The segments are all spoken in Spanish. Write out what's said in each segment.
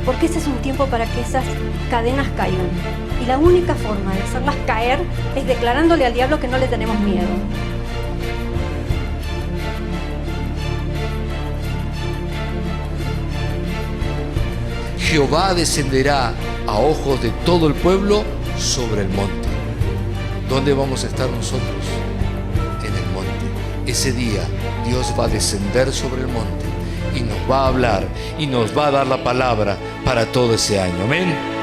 porque ese es un tiempo para que esas cadenas caigan. Y la única forma de hacerlas caer es declarándole al diablo que no le tenemos miedo. Jehová descenderá a ojos de todo el pueblo sobre el monte. ¿Dónde vamos a estar nosotros? En el monte. Ese día Dios va a descender sobre el monte y nos va a hablar y nos va a dar la palabra para todo ese año. Amén.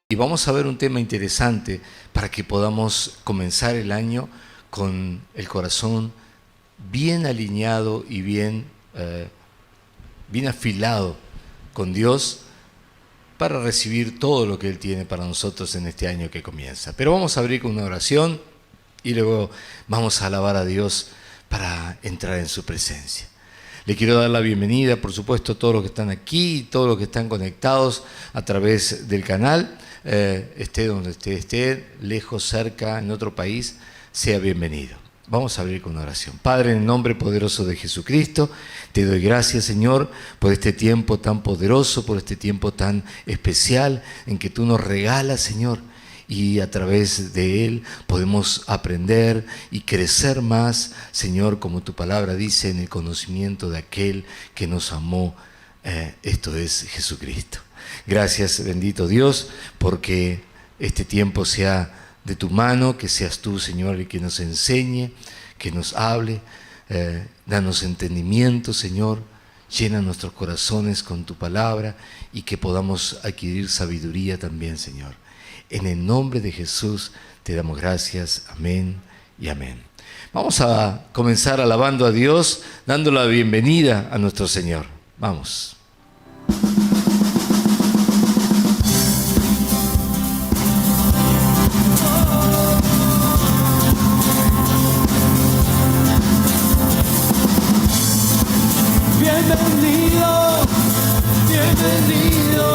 Y vamos a ver un tema interesante para que podamos comenzar el año con el corazón bien alineado y bien afilado con Dios para recibir todo lo que Él tiene para nosotros en este año que comienza. Pero vamos a abrir con una oración y luego vamos a alabar a Dios para entrar en su presencia. Le quiero dar la bienvenida, por supuesto, a todos los que están aquí y todos los que están conectados a través del canal. Esté donde esté, lejos, cerca, en otro país, sea bienvenido. Vamos a abrir con una oración. Padre, en el nombre poderoso de Jesucristo, te doy gracias, Señor, por este tiempo tan poderoso, por este tiempo tan especial en que tú nos regalas, Señor, y a través de él podemos aprender y crecer más, Señor, como tu palabra dice, en el conocimiento de aquel que nos amó. Esto es Jesucristo. Gracias, bendito Dios, porque este tiempo sea de tu mano, que seas tú, Señor, el que nos enseñe, que nos hable, danos entendimiento, Señor, llena nuestros corazones con tu palabra y que podamos adquirir sabiduría también, Señor. En el nombre de Jesús te damos gracias, amén y amén. Vamos a comenzar alabando a Dios, dando la bienvenida a nuestro Señor. Vamos. Bienvenido, bienvenido,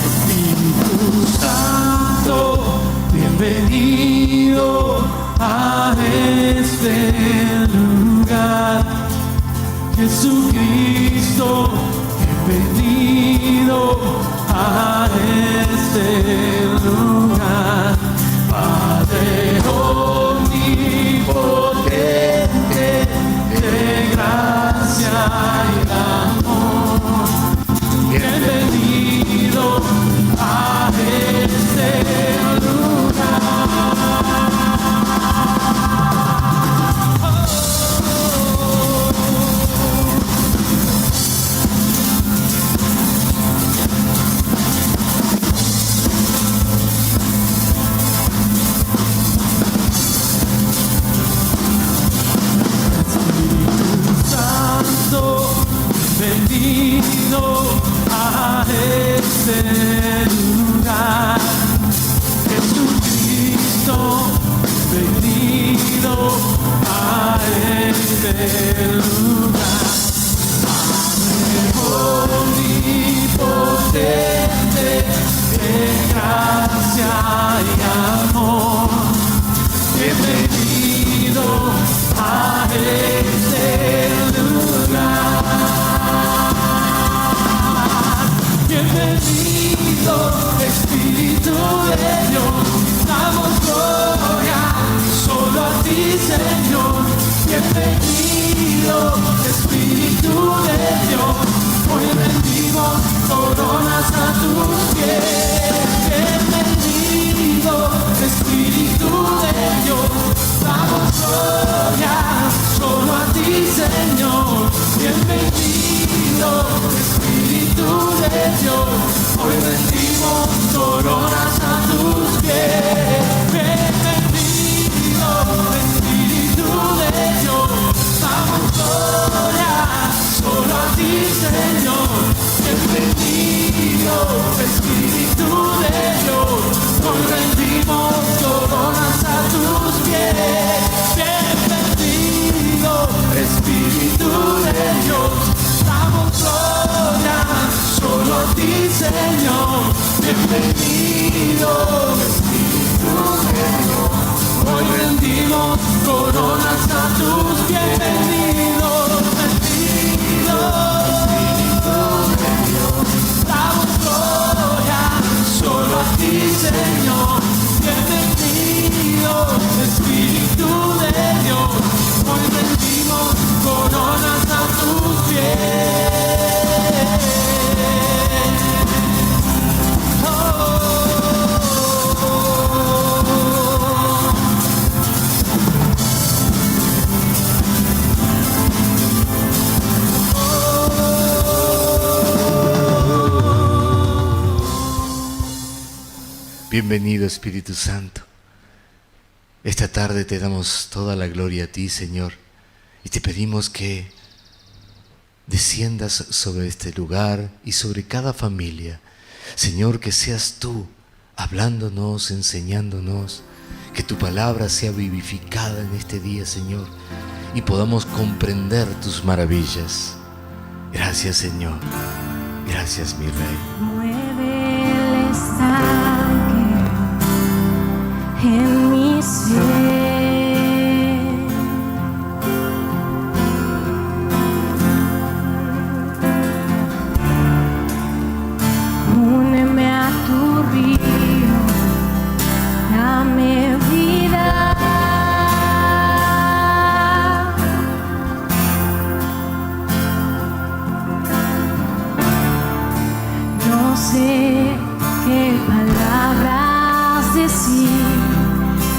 Espíritu Santo, bienvenido a este lugar. Jesucristo, bienvenido a este lugar. Padre omnipotente, de gracia y amor, bienvenido a este lugar. Bienvenido a este lugar. Jesucristo, bienvenido a este lugar. Padre omnipotente, de gracia y amor, bienvenido a este lugar. Bienvenido, Espíritu de Dios, damos gloria solo a ti, Señor. Bienvenido, rendimos coronas a tus pies. Bendito, bendito, damos gloria solo a ti, Señor. Bienvenido, Espíritu de Dios. Hoy rendimos coronas a tus pies. Bienvenido, Espíritu Santo. Esta tarde te damos toda la gloria a ti, Señor, y te pedimos que desciendas sobre este lugar y sobre cada familia. Señor, que seas tú hablándonos, enseñándonos, que tu palabra sea vivificada en este día, Señor, y podamos comprender tus maravillas. Gracias, Señor. Gracias, mi Rey. Mueve el estanque en mi ser. Úneme a tu río, dame vida. No sé qué palabras decir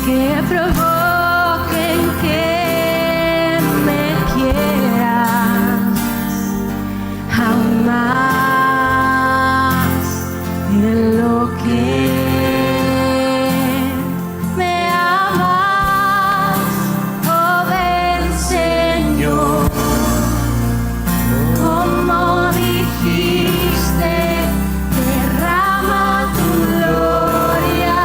que provoquen que me quieras aún más de lo que me amas, oh ven Señor, como dijiste. Derrama tu gloria,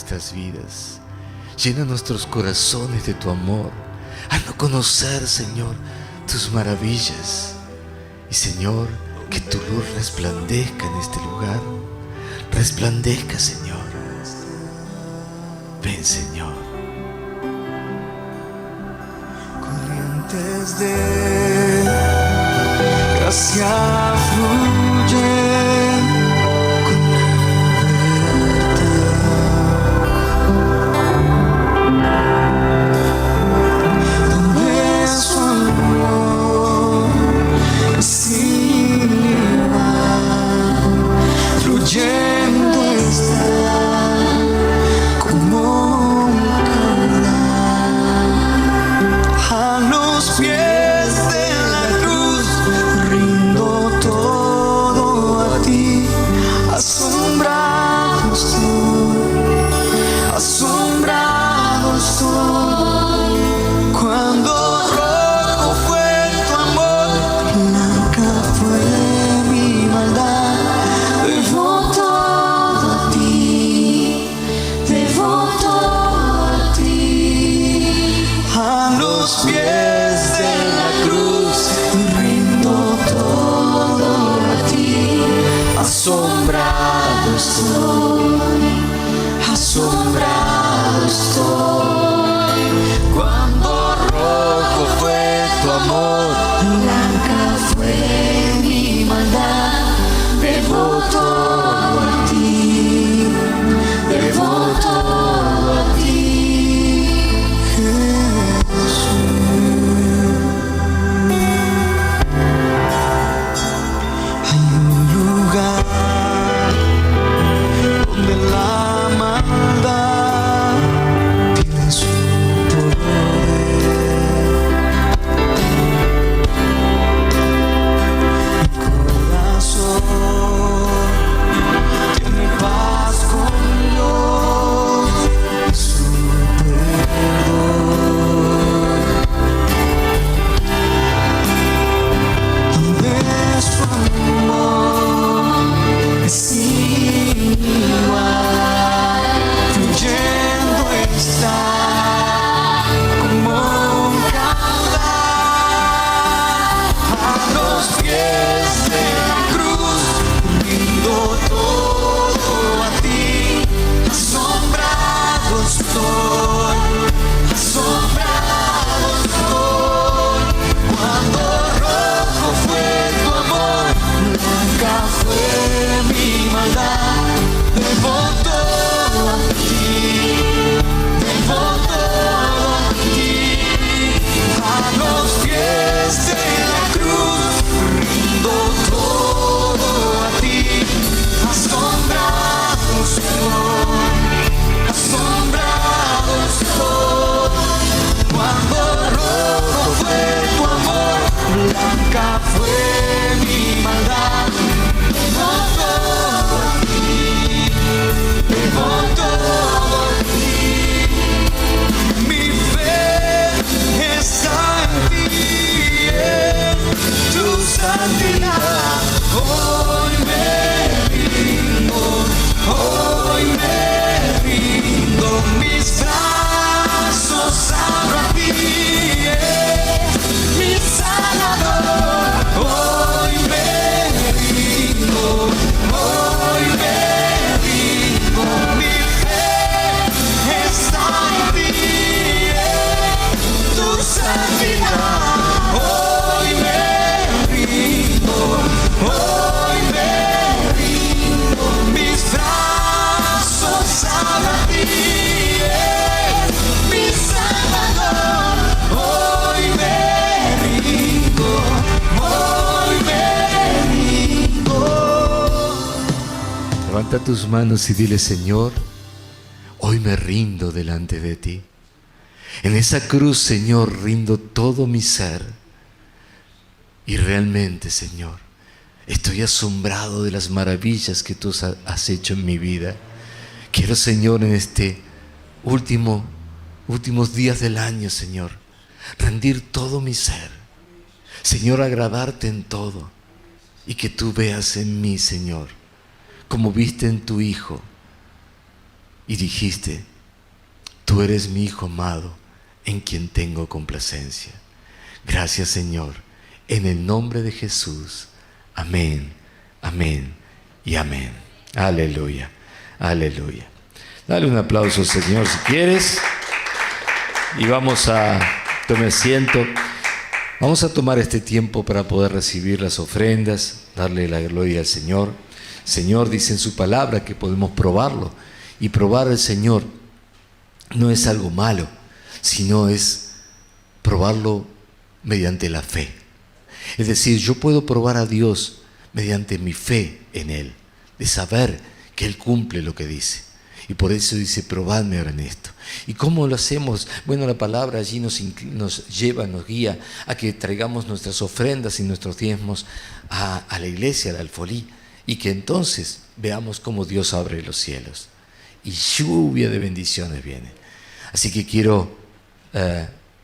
nuestras vidas. Llena nuestros corazones de tu amor. Haznos conocer, Señor, tus maravillas. Y, Señor, que tu luz resplandezca en este lugar. Resplandezca, Señor. Ven, Señor. Corrientes de gracia fluyen con libertad, donde su amor es sin igual, fluyendo está como un canal. A los pies de la cruz rindo todo a ti. Asombrado estoy, cuando rojo fue tu amor, blanca fue mi maldad. Debo todo a ti, debo todo a ti. A los pies de la cruz rindo todo a ti. Asombrado estoy, cuando rojo fue tu amor, blanca fue mi maldad. Debo todo a ti, debo todo a ti, hay un lugar donde la maldad tiene su poder. Mi corazón tiene paz con Dios y su perdón, donde su amor es sin igual, fluyendo está como un canal. A los pies de la cruz rindo todo a ti. Asombrado estoy, cuando rojo fue tu amor, blanca fue mi maldad. Debo todo a ti, debo todo a ti. A los pies de la cruz rindo todo a ti. Asombrado estoy, cuando rojo fue tu amor, blanca fue mi maldad. Debo todo a ti, debo todo a ti. Mi fe está en ti, en tu santidad. Hoy me rindo, mis brazos abro a ti, mi Salvador. Hoy me rindo, mi fe está en ti, en tu santidad. Hoy me rindo, mis brazos abro a ti, mi Salvador. Hoy me rindo. Levanta tus manos y dile: Señor, hoy me rindo delante de ti. En esa cruz, Señor, rindo todo mi ser. Y realmente, Señor, estoy asombrado de las maravillas que tú has hecho en mi vida. Quiero, Señor, en este últimos días del año, Señor, rendir todo mi ser. Señor, agradarte en todo. Y que tú veas en mí, Señor, como viste en tu Hijo, y dijiste: tú eres mi Hijo amado, en quien tengo complacencia. Gracias, Señor, en el nombre de Jesús. Amén, amén y amén. Aleluya, aleluya. Dale un aplauso al Señor si quieres. Y vamos a tomar asiento. Vamos a tomar este tiempo para poder recibir las ofrendas, darle la gloria al Señor. El Señor dice en su palabra que podemos probarlo. Y probar al Señor no es algo malo, sino es probarlo mediante la fe. Es decir, yo puedo probar a Dios mediante mi fe en Él, de saber que Él cumple lo que dice. Y por eso dice: probadme ahora en esto. ¿Y cómo lo hacemos? Bueno, la palabra allí nos lleva, nos guía a que traigamos nuestras ofrendas y nuestros diezmos a la iglesia, al alfolí, y que entonces veamos cómo Dios abre los cielos y lluvia de bendiciones viene. Así que quiero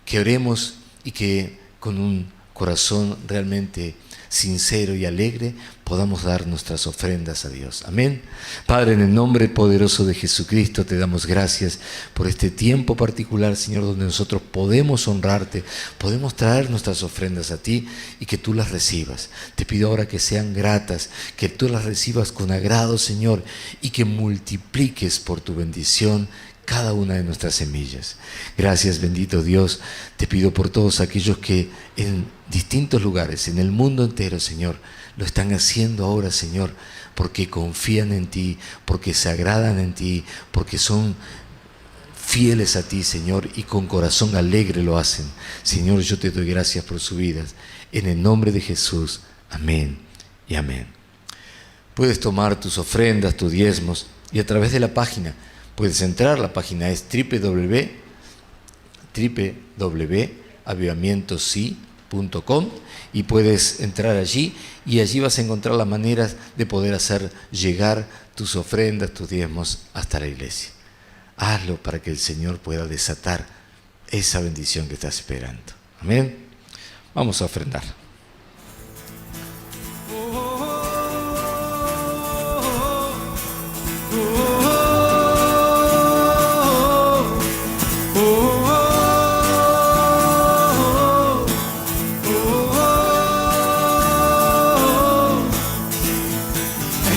que oremos y que con un corazón realmente sincero y alegre podamos dar nuestras ofrendas a Dios. Amén. Padre, en el nombre poderoso de Jesucristo te damos gracias por este tiempo particular, Señor, donde nosotros podemos honrarte, podemos traer nuestras ofrendas a ti y que tú las recibas. Te pido ahora que sean gratas, que tú las recibas con agrado, Señor, y que multipliques por tu bendición cada una de nuestras semillas. Gracias, bendito Dios. Te pido por todos aquellos que en distintos lugares, en el mundo entero, Señor, lo están haciendo ahora, Señor, porque confían en ti, porque se agradan en ti, porque son fieles a ti, Señor, y con corazón alegre lo hacen. Señor, yo te doy gracias por sus vidas. En el nombre de Jesús. Amén y amén. Puedes tomar tus ofrendas, tus diezmos, y a través de la página puedes entrar. La página es www.avivamientosi.com y puedes entrar allí y allí vas a encontrar las maneras de poder hacer llegar tus ofrendas, tus diezmos hasta la iglesia. Hazlo para que el Señor pueda desatar esa bendición que estás esperando. Amén. Vamos a ofrendar.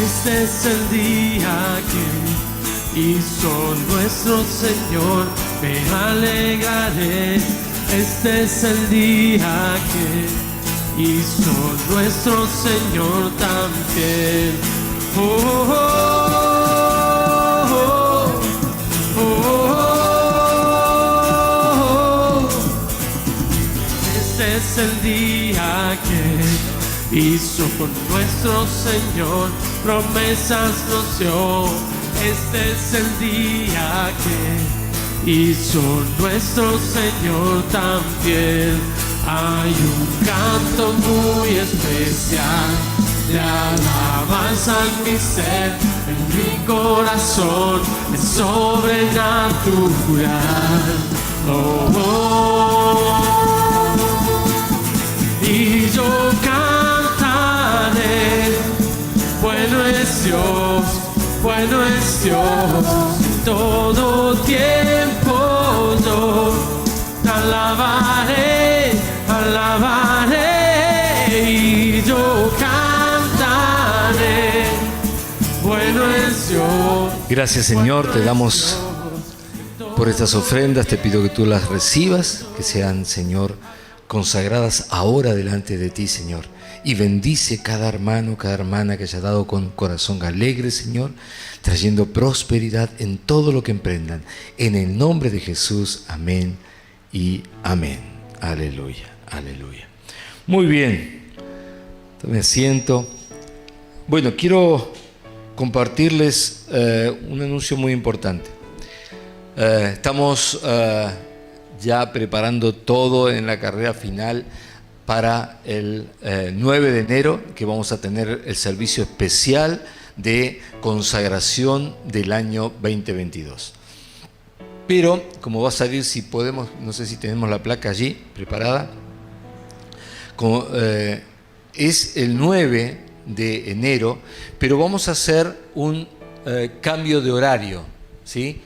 Este es el día que hizo nuestro Señor, me alegraré. Este es el día que hizo nuestro Señor también. Este es el día que hizo con nuestro Señor, promesas nos dio. Este es el día que hizo nuestro Señor también. Hay un canto muy especial de alabanza en mi ser, en mi corazón es sobrenatural. Y yo cantaré, bueno es Dios, bueno es Dios, todo tiempo yo alabaré, alabaré, y yo cantaré, bueno es Dios. Gracias, Señor, te damos por estas ofrendas, te pido que tú las recibas, que sean, Señor, consagradas ahora delante de ti, Señor. Y bendice cada hermano, cada hermana que haya dado con corazón alegre, Señor, trayendo prosperidad en todo lo que emprendan. En el nombre de Jesús, amén y amén. Aleluya, aleluya. Muy bien, tome asiento. Bueno, quiero compartirles un anuncio muy importante. Estamos ya preparando todo en la carrera final para el 9 de enero, que vamos a tener el servicio especial de consagración del año 2022. Pero, como va a salir, si podemos, no sé si tenemos la placa allí preparada, como, es el 9 de enero, pero vamos a hacer un cambio de horario, ¿sí?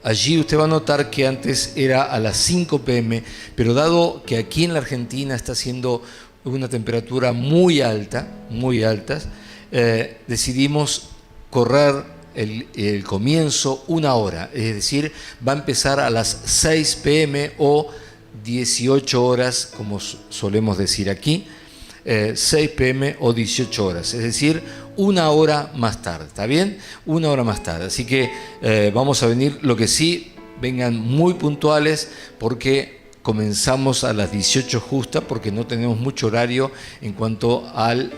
Allí usted va a notar que antes era a las 5 p.m., pero dado que aquí en la Argentina está haciendo una temperatura muy alta, decidimos correr el comienzo 1 hora, es decir, va a empezar a las 6 p.m. o 18 horas, como solemos decir aquí, 6 p.m. o 18 horas, es decir, 1 hora más tarde, ¿está bien? 1 hora más tarde, así que vamos a venir, lo que sí, vengan muy puntuales porque comenzamos a las 18 justa, porque no tenemos mucho horario en cuanto al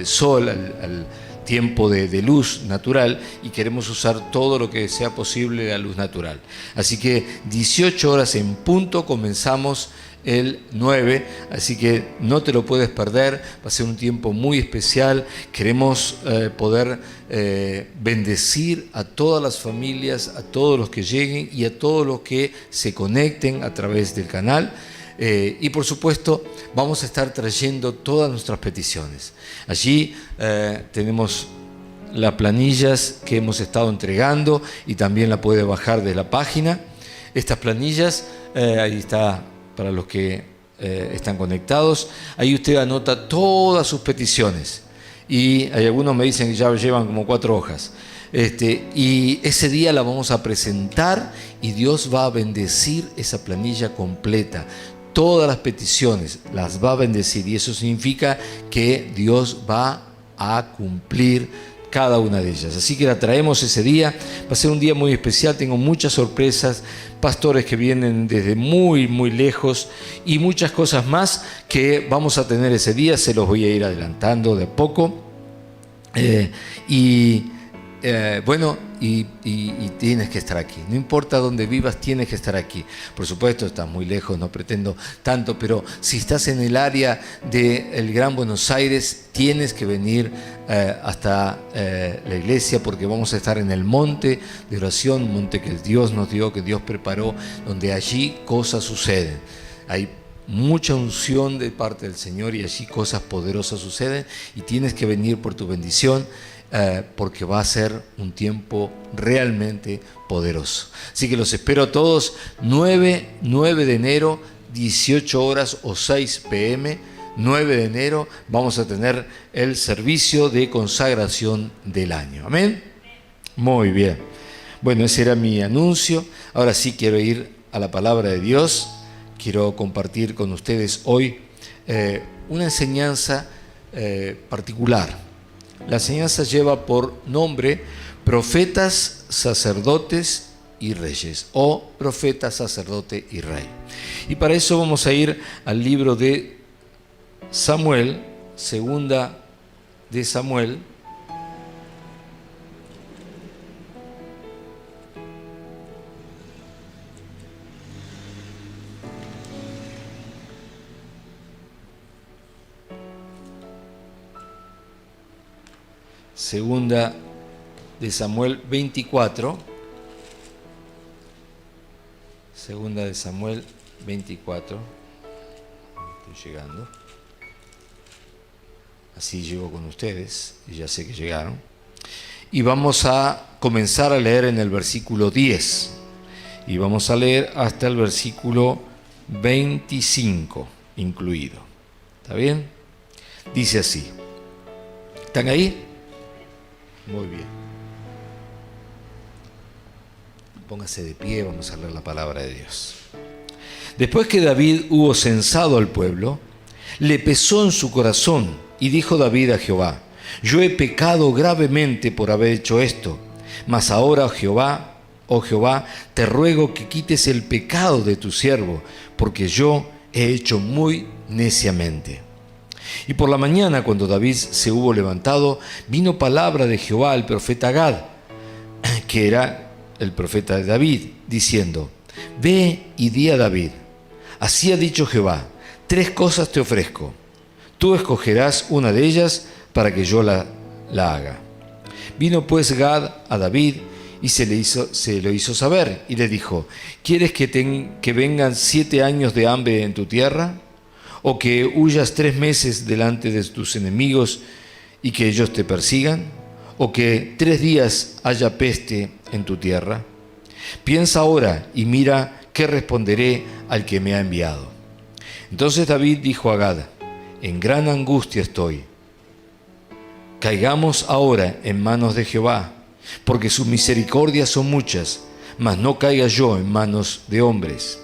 sol, al tiempo de luz natural, y queremos usar todo lo que sea posible de la luz natural. Así que 18 horas en punto, comenzamos el 9, así que no te lo puedes perder, va a ser un tiempo muy especial. Queremos poder bendecir a todas las familias, a todos los que lleguen y a todos los que se conecten a través del canal. Y por supuesto vamos a estar trayendo todas nuestras peticiones. Allí tenemos las planillas que hemos estado entregando y también la puede bajar de la página. Estas planillas, ahí está para los que están conectados, ahí usted anota todas sus peticiones y hay algunos me dicen que ya llevan como 4 hojas. Y ese día la vamos a presentar y Dios va a bendecir esa planilla completa. Todas las peticiones las va a bendecir y eso significa que Dios va a cumplir cada una de ellas. Así que la traemos ese día. Va a ser un día muy especial. Tengo muchas sorpresas, pastores que vienen desde muy, muy lejos y muchas cosas más que vamos a tener ese día. Se los voy a ir adelantando de a poco. Bueno, y tienes que estar aquí. No importa dónde vivas, tienes que estar aquí. Por supuesto, estás muy lejos, no pretendo tanto, pero si estás en el área del Gran Buenos Aires, tienes que venir hasta la iglesia, porque vamos a estar en el monte de oración, un monte que Dios nos dio, que Dios preparó, donde allí cosas suceden. Hay mucha unción de parte del Señor y allí cosas poderosas suceden y tienes que venir por tu bendición. Porque va a ser un tiempo realmente poderoso. Así que los espero a todos, 9 de enero, 18 horas o 6 p.m., 9 de enero, vamos a tener el servicio de consagración del año. Amén. Muy bien. Bueno, ese era mi anuncio. Ahora sí quiero ir a la palabra de Dios. Quiero compartir con ustedes hoy una enseñanza particular. La enseñanza lleva por nombre Profetas, Sacerdotes y Reyes, o Profeta, Sacerdote y Rey. Y para eso vamos a ir al libro de Samuel, segunda de Samuel, segunda de Samuel 24, segunda de Samuel 24, estoy llegando, así llego con ustedes y ya sé que llegaron, y vamos a comenzar a leer en el versículo 10 y vamos a leer hasta el versículo 25 incluido, ¿está bien? Dice así, ¿están ahí? Muy bien. Póngase de pie, vamos a leer la palabra de Dios. Después que David hubo censado al pueblo, le pesó en su corazón y dijo David a Jehová: yo he pecado gravemente por haber hecho esto, mas ahora, oh Jehová, te ruego que quites el pecado de tu siervo, porque yo he hecho muy neciamente. Y por la mañana, cuando David se hubo levantado, vino palabra de Jehová al profeta Gad, que era el profeta de David, diciendo: ve y di a David, así ha dicho Jehová, 3 cosas te ofrezco, tú escogerás una de ellas para que yo la haga. Vino pues Gad a David y se lo hizo saber, y le dijo: ¿quieres que vengan 7 años de hambre en tu tierra? ¿O que huyas 3 meses delante de tus enemigos y que ellos te persigan? ¿O que 3 días haya peste en tu tierra? Piensa ahora y mira qué responderé al que me ha enviado. Entonces David dijo a Gad: en gran angustia estoy. Caigamos ahora en manos de Jehová, porque sus misericordias son muchas, mas no caiga yo en manos de hombres.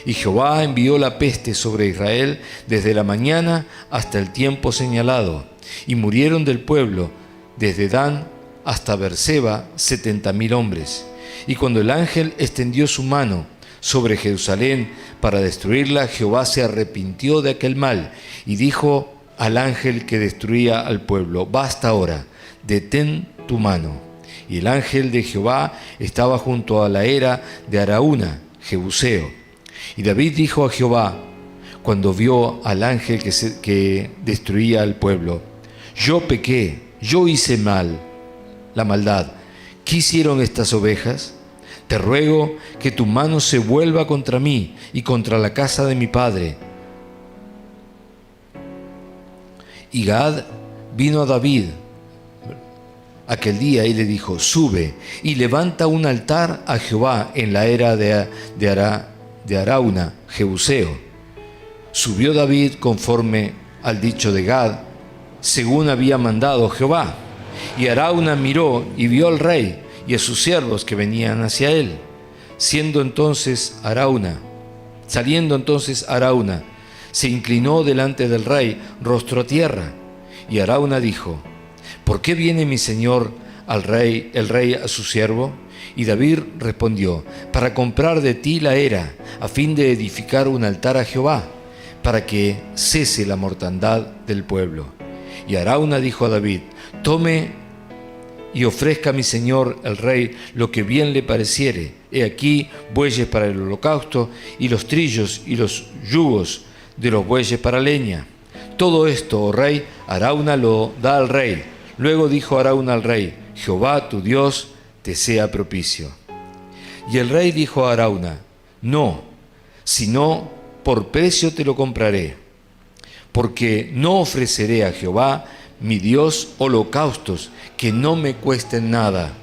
Y Jehová envió la peste sobre Israel desde la mañana hasta el tiempo señalado, y murieron del pueblo desde Dan hasta Beerseba 70,000 hombres. Y cuando el ángel extendió su mano sobre Jerusalén para destruirla, Jehová se arrepintió de aquel mal y dijo al ángel que destruía al pueblo: basta ahora, detén tu mano. Y el ángel de Jehová estaba junto a la era de Araúna, Jebuseo. Y David dijo a Jehová, cuando vio al ángel que destruía al pueblo: yo pequé, yo hice la maldad. ¿Qué hicieron estas ovejas? Te ruego que tu mano se vuelva contra mí y contra la casa de mi padre. Y Gad vino a David aquel día y le dijo: sube y levanta un altar a Jehová en la era de Araúna, Jebuseo. Subió David conforme al dicho de Gad, según había mandado Jehová. Y Araúna miró y vio al rey y a sus siervos que venían hacia él. Saliendo entonces Araúna, se inclinó delante del rey, rostro a tierra. Y Araúna dijo: ¿por qué viene mi señor el rey a su siervo? Y David respondió: para comprar de ti la era, a fin de edificar un altar a Jehová, para que cese la mortandad del pueblo. Y Araúna dijo a David: tome y ofrezca a mi señor el rey lo que bien le pareciere. He aquí bueyes para el holocausto, y los trillos y los yugos de los bueyes para leña. Todo esto, oh rey, Araúna lo da al rey. Luego dijo Araúna al rey: Jehová tu Dios te sea propicio. Y el rey dijo a Araúna: no, sino por precio te lo compraré, porque no ofreceré a Jehová mi Dios holocaustos que no me cuesten nada.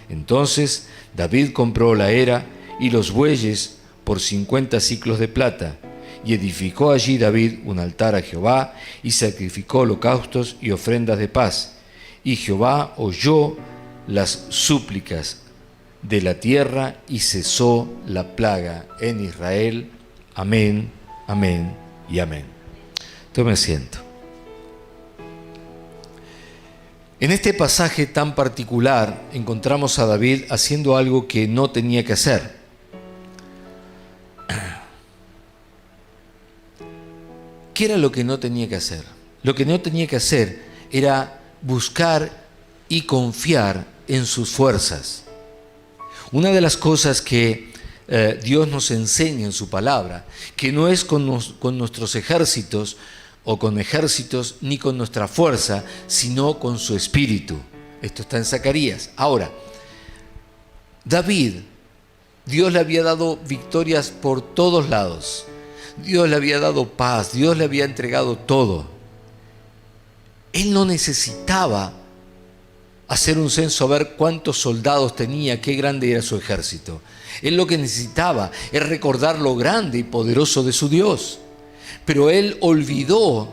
Entonces David compró la era y los bueyes por 50 siclos de plata, y edificó allí David un altar a Jehová, y sacrificó holocaustos y ofrendas de paz. Y Jehová oyó las súplicas de la tierra, y cesó la plaga en Israel. Amén, amén y amén. Tome asiento. En este pasaje tan particular encontramos a David haciendo algo que no tenía que hacer. ¿Qué era lo que no tenía que hacer? Lo que no tenía que hacer era buscar y confiar en sus fuerzas. Una de las cosas que Dios nos enseña en su palabra, que no es con nuestros ejércitos o con ejércitos ni con nuestra fuerza, sino con su espíritu. Esto está en Zacarías. Ahora, David, Dios le había dado victorias por todos lados. Dios le había dado paz, Dios le había entregado todo. Él no necesitaba hacer un censo a ver cuántos soldados tenía, qué grande era su ejército. Él lo que necesitaba es recordar lo grande y poderoso de su Dios. Pero él olvidó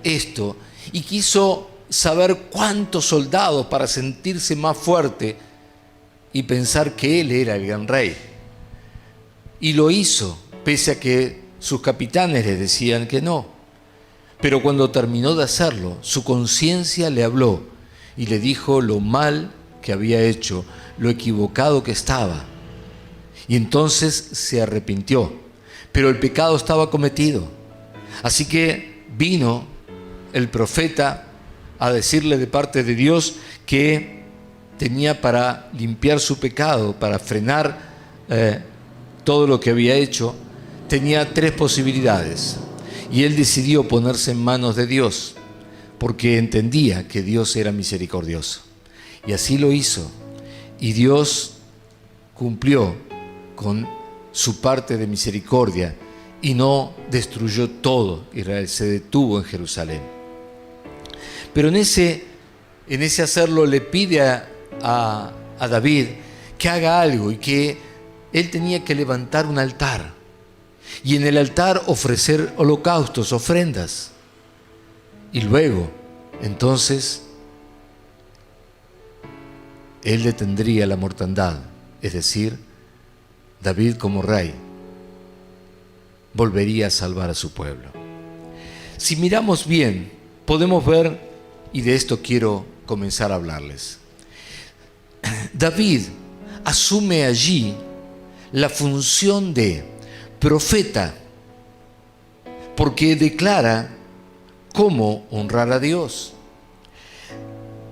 esto y quiso saber cuántos soldados para sentirse más fuerte y pensar que él era el gran rey. Y lo hizo, pese a que sus capitanes le decían que no. Pero cuando terminó de hacerlo, su conciencia le habló y le dijo lo mal que había hecho, lo equivocado que estaba. Y entonces se arrepintió, pero el pecado estaba cometido. Así que vino el profeta a decirle de parte de Dios que tenía para limpiar su pecado, para frenar todo lo que había hecho. Tenía 3 posibilidades y él decidió ponerse en manos de Dios porque entendía que Dios era misericordioso. Y así lo hizo. Y Dios cumplió con su parte de misericordia y no destruyó todo Israel, se detuvo en Jerusalén. Pero en ese hacerlo le pide a David que haga algo y que él tenía que levantar un altar y en el altar ofrecer holocaustos, ofrendas. Y luego, entonces, él detendría la mortandad, es decir, David como rey volvería a salvar a su pueblo. Si miramos bien, podemos ver, y de esto quiero comenzar a hablarles. David asume allí la función de profeta, porque declara cómo honrar a Dios.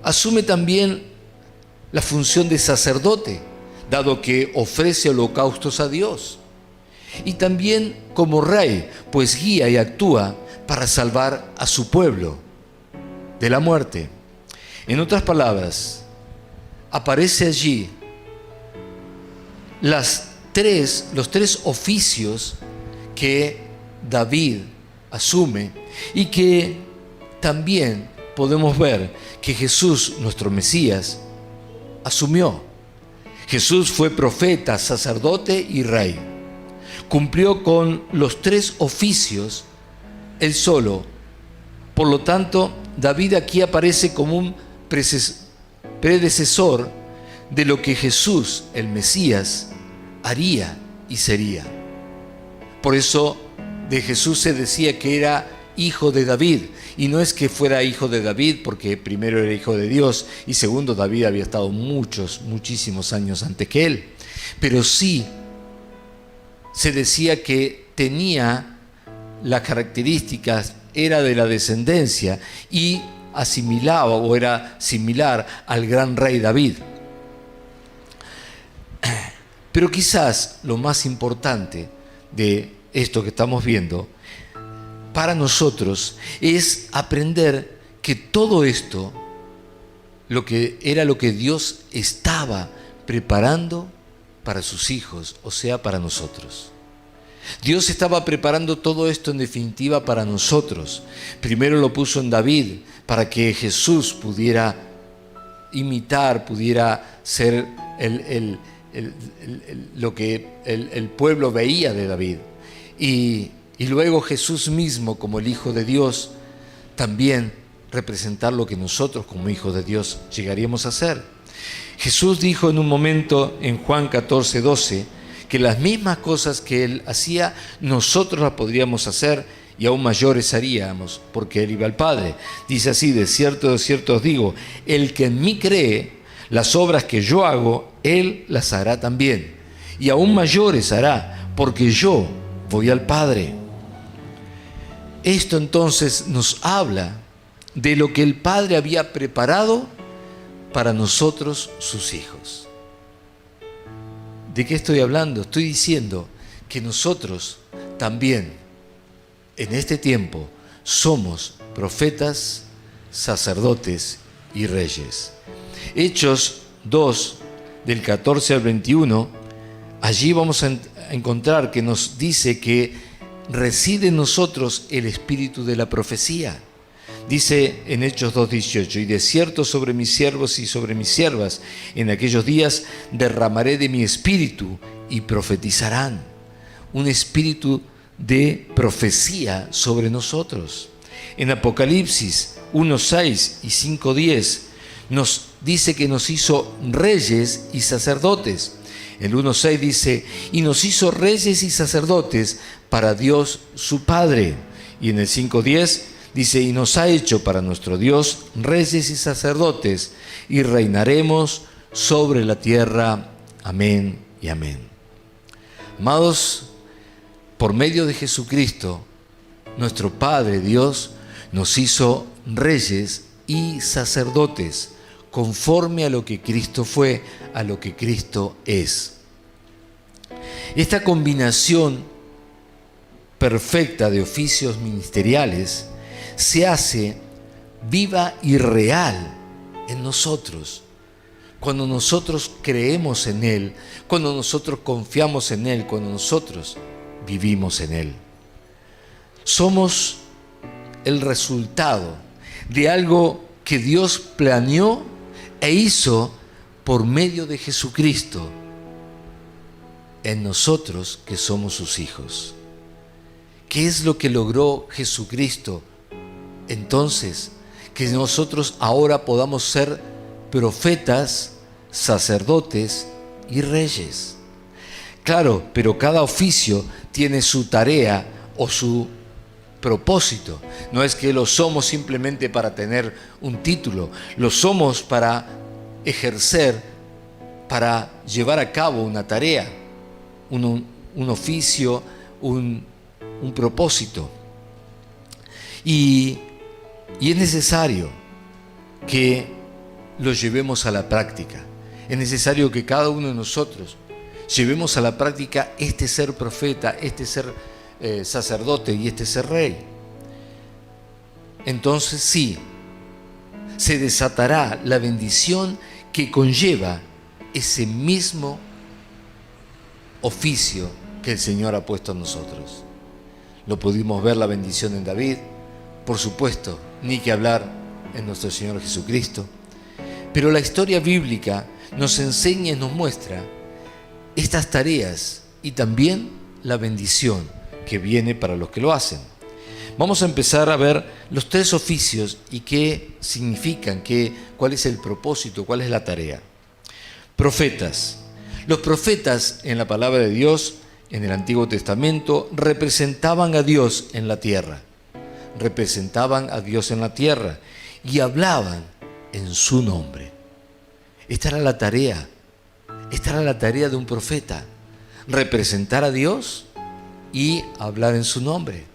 Asume también la función de sacerdote, dado que ofrece holocaustos a Dios. Y también como rey, pues guía y actúa para salvar a su pueblo de la muerte. En otras palabras, aparece allí los tres oficios que David asume y que también podemos ver que Jesús, nuestro Mesías, asumió. Jesús fue profeta, sacerdote y rey. Cumplió con los tres oficios él solo. Por lo tanto, David aquí aparece como un predecesor de lo que Jesús, el Mesías, haría y sería. Por eso de Jesús se decía que era hijo de David, y no es que fuera hijo de David porque primero era hijo de Dios y segundo David había estado muchísimos años antes que él, pero sí se decía que tenía las características, era de la descendencia y asimilaba o era similar al gran rey David. Pero quizás lo más importante de esto que estamos viendo para nosotros es aprender que todo esto lo que Dios estaba preparando para sus hijos, o sea, para nosotros. Dios estaba preparando todo esto en definitiva para nosotros. Primero lo puso en David para que Jesús pudiera imitar, pudiera ser lo que el pueblo veía de David. Y luego Jesús mismo, como el Hijo de Dios, también representar lo que nosotros como hijos de Dios llegaríamos a ser. Jesús dijo en un momento en Juan 14:12 que las mismas cosas que Él hacía, nosotros las podríamos hacer y aún mayores haríamos, porque Él iba al Padre. Dice así: de cierto os digo, el que en mí cree, las obras que yo hago, Él las hará también, y aún mayores hará, porque yo voy al Padre. Esto entonces nos habla de lo que el Padre había preparado para nosotros, sus hijos. ¿De qué estoy hablando? Estoy diciendo que nosotros también, en este tiempo, somos profetas, sacerdotes y reyes. Hechos 2, del 14 al 21, allí vamos a encontrar que nos dice que reside en nosotros el espíritu de la profecía. Dice en Hechos 2:18: y de cierto sobre mis siervos y sobre mis siervas en aquellos días derramaré de mi espíritu y profetizarán. Un espíritu de profecía sobre nosotros. En Apocalipsis 1:6 y 5:10 nos dice que nos hizo reyes y sacerdotes. El 1:6 dice: y nos hizo reyes y sacerdotes para Dios su Padre. Y en el 5:10 dice: y nos ha hecho para nuestro Dios reyes y sacerdotes, y reinaremos sobre la tierra. Amén y amén. Amados, por medio de Jesucristo, nuestro Padre Dios nos hizo reyes y sacerdotes, conforme a lo que Cristo fue, a lo que Cristo es. Esta combinación perfecta de oficios ministeriales se hace viva y real en nosotros. Cuando nosotros creemos en Él, cuando nosotros confiamos en Él, cuando nosotros vivimos en Él. Somos el resultado de algo que Dios planeó e hizo por medio de Jesucristo, en nosotros que somos sus hijos. ¿Qué es lo que logró Jesucristo entonces? Que nosotros ahora podamos ser profetas, sacerdotes y reyes. Claro, pero cada oficio tiene su tarea o su propósito. No es que lo somos simplemente para tener un título, lo somos para ejercer, para llevar a cabo una tarea, un oficio, un propósito. Y es necesario que lo llevemos a la práctica. Es necesario que cada uno de nosotros llevemos a la práctica este ser profeta, este ser sacerdote y este ser rey. Entonces sí, se desatará la bendición que conlleva ese mismo oficio que el Señor ha puesto en nosotros. Lo pudimos ver la bendición en David, por supuesto, ni que hablar en nuestro Señor Jesucristo. Pero la historia bíblica nos enseña y nos muestra estas tareas y también la bendición que viene para los que lo hacen. Vamos a empezar a ver los 3 oficios y qué significan, cuál es el propósito, cuál es la tarea. Profetas. Los profetas en la palabra de Dios, en el Antiguo Testamento, representaban a Dios en la tierra. Representaban a Dios en la tierra y hablaban en su nombre. Esta era la tarea de un profeta, representar a Dios y hablar en su nombre.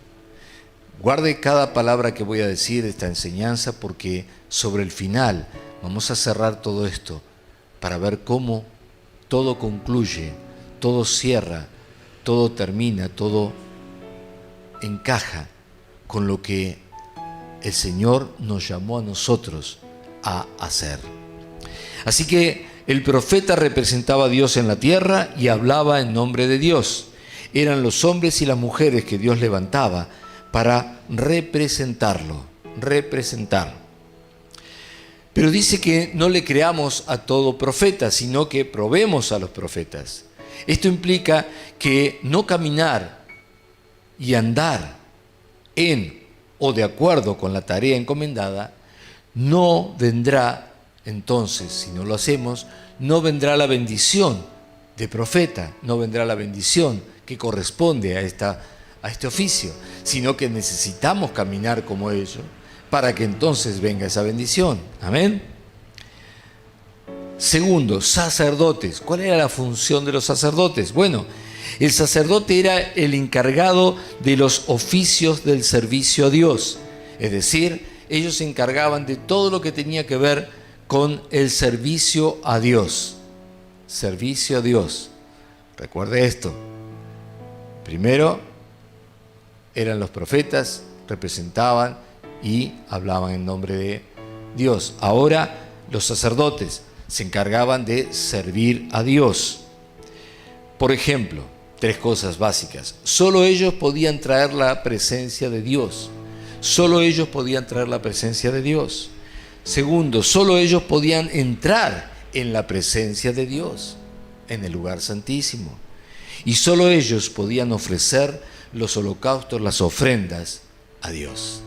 Guarde cada palabra que voy a decir, esta enseñanza, porque sobre el final vamos a cerrar todo esto para ver cómo todo concluye, todo cierra, todo termina, todo encaja con lo que el Señor nos llamó a nosotros a hacer. Así que el profeta representaba a Dios en la tierra y hablaba en nombre de Dios. Eran los hombres y las mujeres que Dios levantaba para representarlo. Pero dice que no le creamos a todo profeta, sino que probemos a los profetas. Esto implica que no caminar y andar en o de acuerdo con la tarea encomendada, no vendrá. Entonces, si no lo hacemos, no vendrá la bendición de profeta, no vendrá la bendición que corresponde a este oficio, sino que necesitamos caminar como ellos para que entonces venga esa bendición. Amén. Segundo, sacerdotes. ¿Cuál era la función de los sacerdotes? Bueno, el sacerdote era el encargado de los oficios del servicio a Dios. Es decir, ellos se encargaban de todo lo que tenía que ver con el servicio a Dios. Servicio a Dios. Recuerde esto. Primero eran los profetas, representaban y hablaban en nombre de Dios. Ahora los sacerdotes se encargaban de servir a Dios. Por ejemplo, 3 cosas básicas. Solo ellos podían traer la presencia de Dios. Solo ellos podían traer la presencia de Dios. Segundo, solo ellos podían entrar en la presencia de Dios, en el lugar santísimo. Y solo ellos podían ofrecer los holocaustos, las ofrendas a Dios.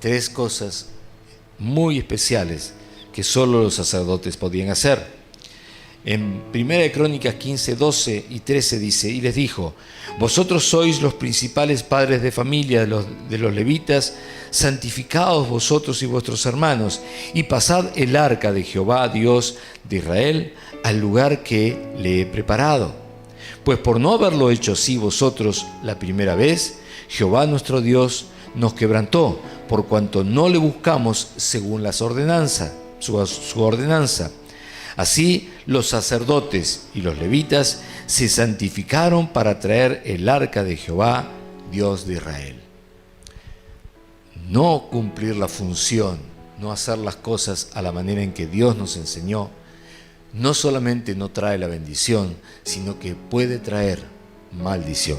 3 cosas muy especiales que solo los sacerdotes podían hacer. En 1 Crónicas 15, 12 y 13 dice: y les dijo: vosotros sois los principales padres de familia de los levitas, santificaos vosotros y vuestros hermanos, y pasad el arca de Jehová, Dios de Israel, al lugar que le he preparado. Pues por no haberlo hecho así vosotros la primera vez, Jehová nuestro Dios nos quebrantó, por cuanto no le buscamos según su ordenanza. Así los sacerdotes y los levitas se santificaron para traer el arca de Jehová, Dios de Israel. No cumplir la función, no hacer las cosas a la manera en que Dios nos enseñó, no solamente no trae la bendición, sino que puede traer maldición.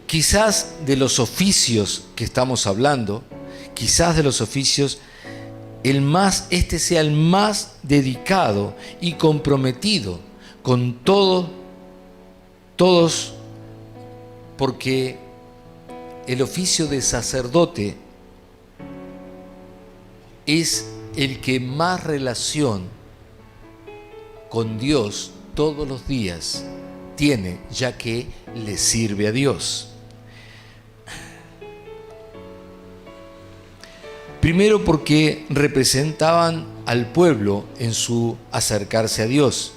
Quizás de los oficios que estamos hablando, quizás de los oficios este sea el más dedicado y comprometido con todos, porque el oficio de sacerdote es el que más relación con Dios todos los días tiene, ya que le sirve a Dios. Primero porque representaban al pueblo en su acercarse a Dios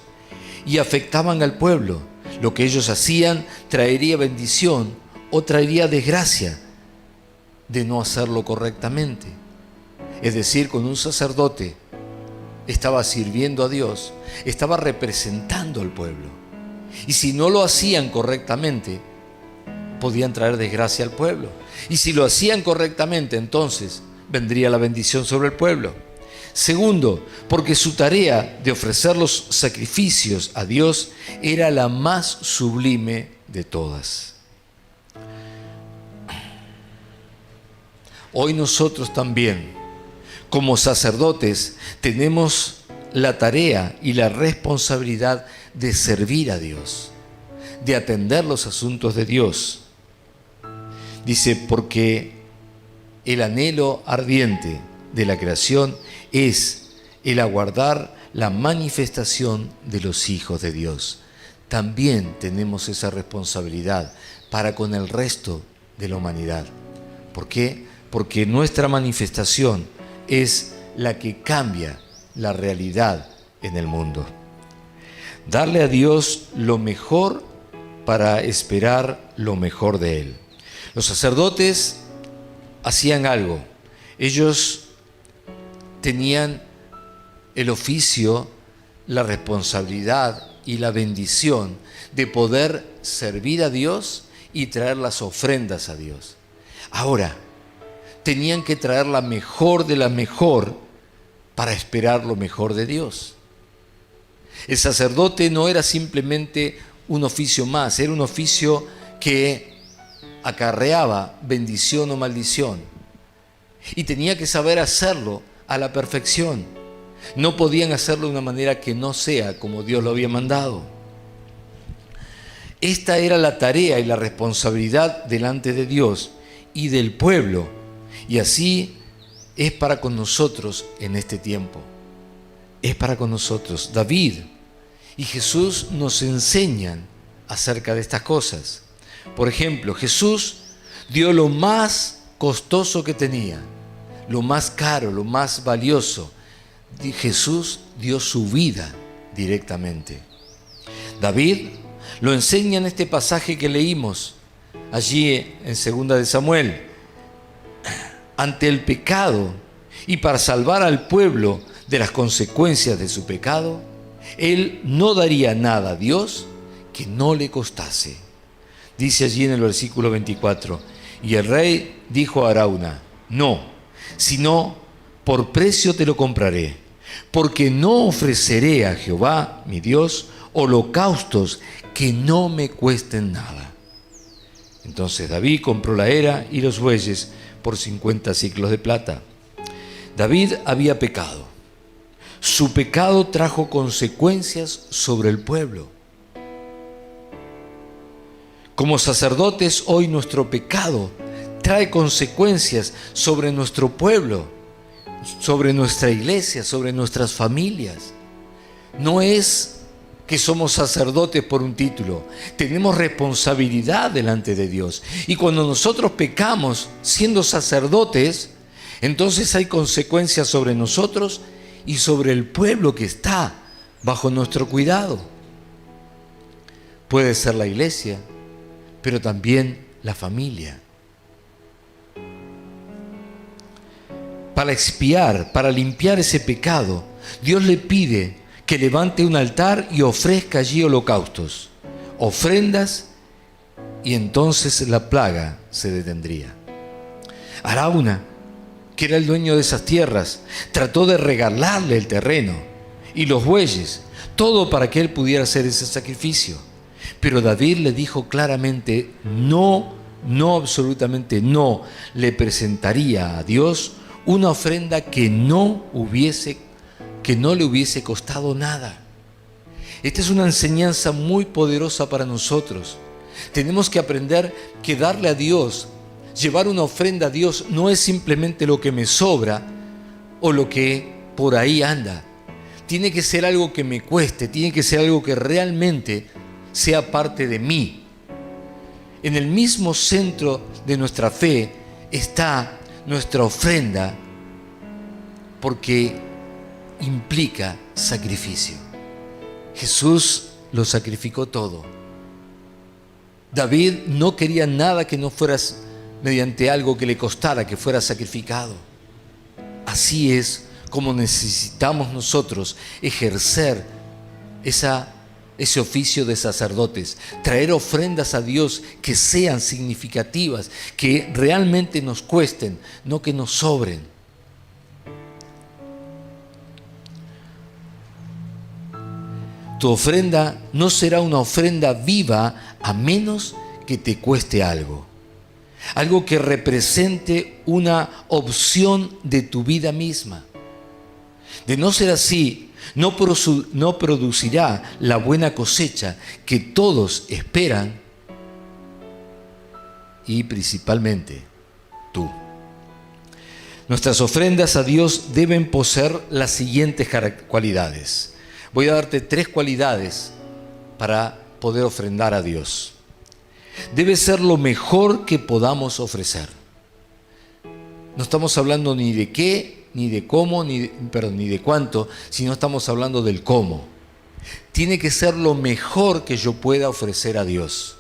y afectaban al pueblo. Lo que ellos hacían traería bendición o traería desgracia de no hacerlo correctamente. Es decir, cuando un sacerdote estaba sirviendo a Dios, estaba representando al pueblo. Y si no lo hacían correctamente, podían traer desgracia al pueblo. Y si lo hacían correctamente, entonces vendría la bendición sobre el pueblo. Segundo, porque su tarea de ofrecer los sacrificios a Dios era la más sublime de todas. Hoy nosotros también, como sacerdotes, tenemos la tarea y la responsabilidad de servir a Dios, de atender los asuntos de Dios. Dice, porque el anhelo ardiente de la creación es el aguardar la manifestación de los hijos de Dios. También tenemos esa responsabilidad para con el resto de la humanidad. ¿Por qué? Porque nuestra manifestación es la que cambia la realidad en el mundo. Darle a Dios lo mejor para esperar lo mejor de Él. Los sacerdotes hacían algo. Ellos tenían el oficio, la responsabilidad y la bendición de poder servir a Dios y traer las ofrendas a Dios. Ahora, tenían que traer la mejor de la mejor para esperar lo mejor de Dios. El sacerdote no era simplemente un oficio más, era un oficio que acarreaba bendición o maldición. Y tenía que saber hacerlo a la perfección. No podían hacerlo de una manera que no sea como Dios lo había mandado. Esta era la tarea y la responsabilidad delante de Dios y del pueblo. Y así es para con nosotros en este tiempo. Es para con nosotros. David y Jesús nos enseñan acerca de estas cosas. Por ejemplo, Jesús dio lo más costoso que tenía, lo más caro, lo más valioso. Jesús dio su vida directamente. David lo enseña en este pasaje que leímos allí en 2 de Samuel. Ante el pecado y para salvar al pueblo de las consecuencias de su pecado, él no daría nada a Dios que no le costase. Dice allí en el versículo 24, y el rey dijo a Arauna, no, sino por precio te lo compraré, porque no ofreceré a Jehová, mi Dios, holocaustos que no me cuesten nada. Entonces David compró la era y los bueyes por 50 siclos de plata. David había pecado. Su pecado trajo consecuencias sobre el pueblo. Como sacerdotes, hoy nuestro pecado trae consecuencias sobre nuestro pueblo, sobre nuestra iglesia, sobre nuestras familias. No es que somos sacerdotes por un título, tenemos responsabilidad delante de Dios. Y cuando nosotros pecamos siendo sacerdotes, entonces hay consecuencias sobre nosotros y sobre el pueblo que está bajo nuestro cuidado. Puede ser la iglesia, pero también la familia. Para expiar, para limpiar ese pecado, Dios le pide que levante un altar y ofrezca allí holocaustos, ofrendas, y entonces la plaga se detendría. Arauna, que era el dueño de esas tierras, trató de regalarle el terreno y los bueyes, todo para que él pudiera hacer ese sacrificio. Pero David le dijo claramente, no, absolutamente no, le presentaría a Dios una ofrenda que no le hubiese costado nada. Esta es una enseñanza muy poderosa para nosotros. Tenemos que aprender que darle a Dios, llevar una ofrenda a Dios, no es simplemente lo que me sobra o lo que por ahí anda. Tiene que ser algo que me cueste, tiene que ser algo que realmente sea parte de mí. En el mismo centro de nuestra fe está nuestra ofrenda, porque implica sacrificio. Jesús lo sacrificó todo. David no quería nada que no fuera mediante algo que le costara, que fuera sacrificado. Así es como necesitamos nosotros ejercer ese oficio de sacerdotes, traer ofrendas a Dios que sean significativas, que realmente nos cuesten, no que nos sobren. Tu ofrenda no será una ofrenda viva a menos que te cueste algo. Algo que represente una opción de tu vida misma. De no ser así, no producirá la buena cosecha que todos esperan, y principalmente tú. Nuestras ofrendas a Dios deben poseer las siguientes cualidades. Voy a darte 3 cualidades para poder ofrendar a Dios. Debe ser lo mejor que podamos ofrecer. No estamos hablando ni de qué, ni de cómo, ni de cuánto, sino estamos hablando del cómo. Tiene que ser lo mejor que yo pueda ofrecer a Dios.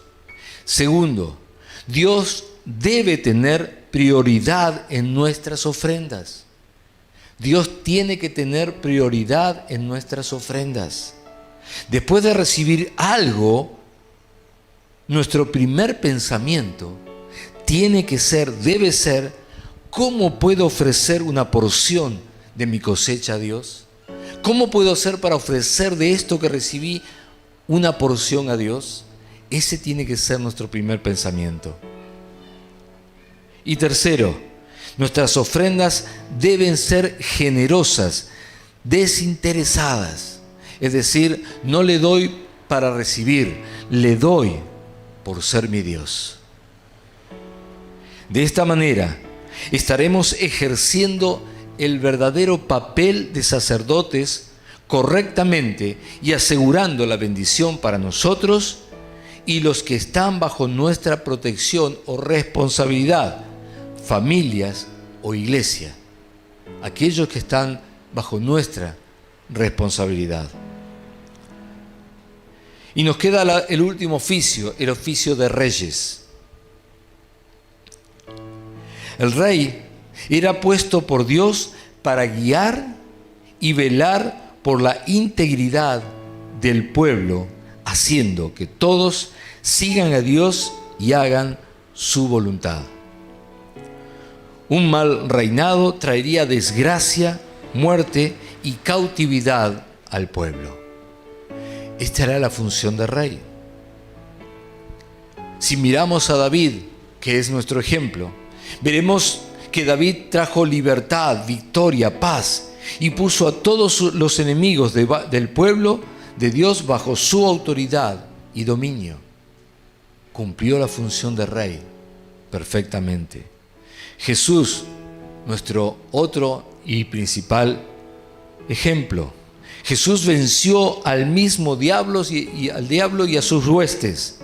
Segundo, Dios debe tener prioridad en nuestras ofrendas. Dios tiene que tener prioridad en nuestras ofrendas. Después de recibir algo, nuestro primer pensamiento debe ser, ¿cómo puedo ofrecer una porción de mi cosecha a Dios? ¿Cómo puedo hacer para ofrecer de esto que recibí una porción a Dios? Ese tiene que ser nuestro primer pensamiento. Y tercero, nuestras ofrendas deben ser generosas, desinteresadas. Es decir, no le doy para recibir, le doy por ser mi Dios. De esta manera, estaremos ejerciendo el verdadero papel de sacerdotes correctamente y asegurando la bendición para nosotros y los que están bajo nuestra protección o responsabilidad, familias o iglesia, aquellos que están bajo nuestra responsabilidad. Y nos queda el último oficio, el oficio de reyes. El rey era puesto por Dios para guiar y velar por la integridad del pueblo, haciendo que todos sigan a Dios y hagan su voluntad. Un mal reinado traería desgracia, muerte y cautividad al pueblo. Esta era la función del rey. Si miramos a David, que es nuestro ejemplo, veremos que David trajo libertad, victoria, paz y puso a todos los enemigos del pueblo de Dios bajo su autoridad y dominio. Cumplió la función de rey perfectamente. Jesús, nuestro otro y principal ejemplo. Jesús venció al mismo diablo y a sus huestes,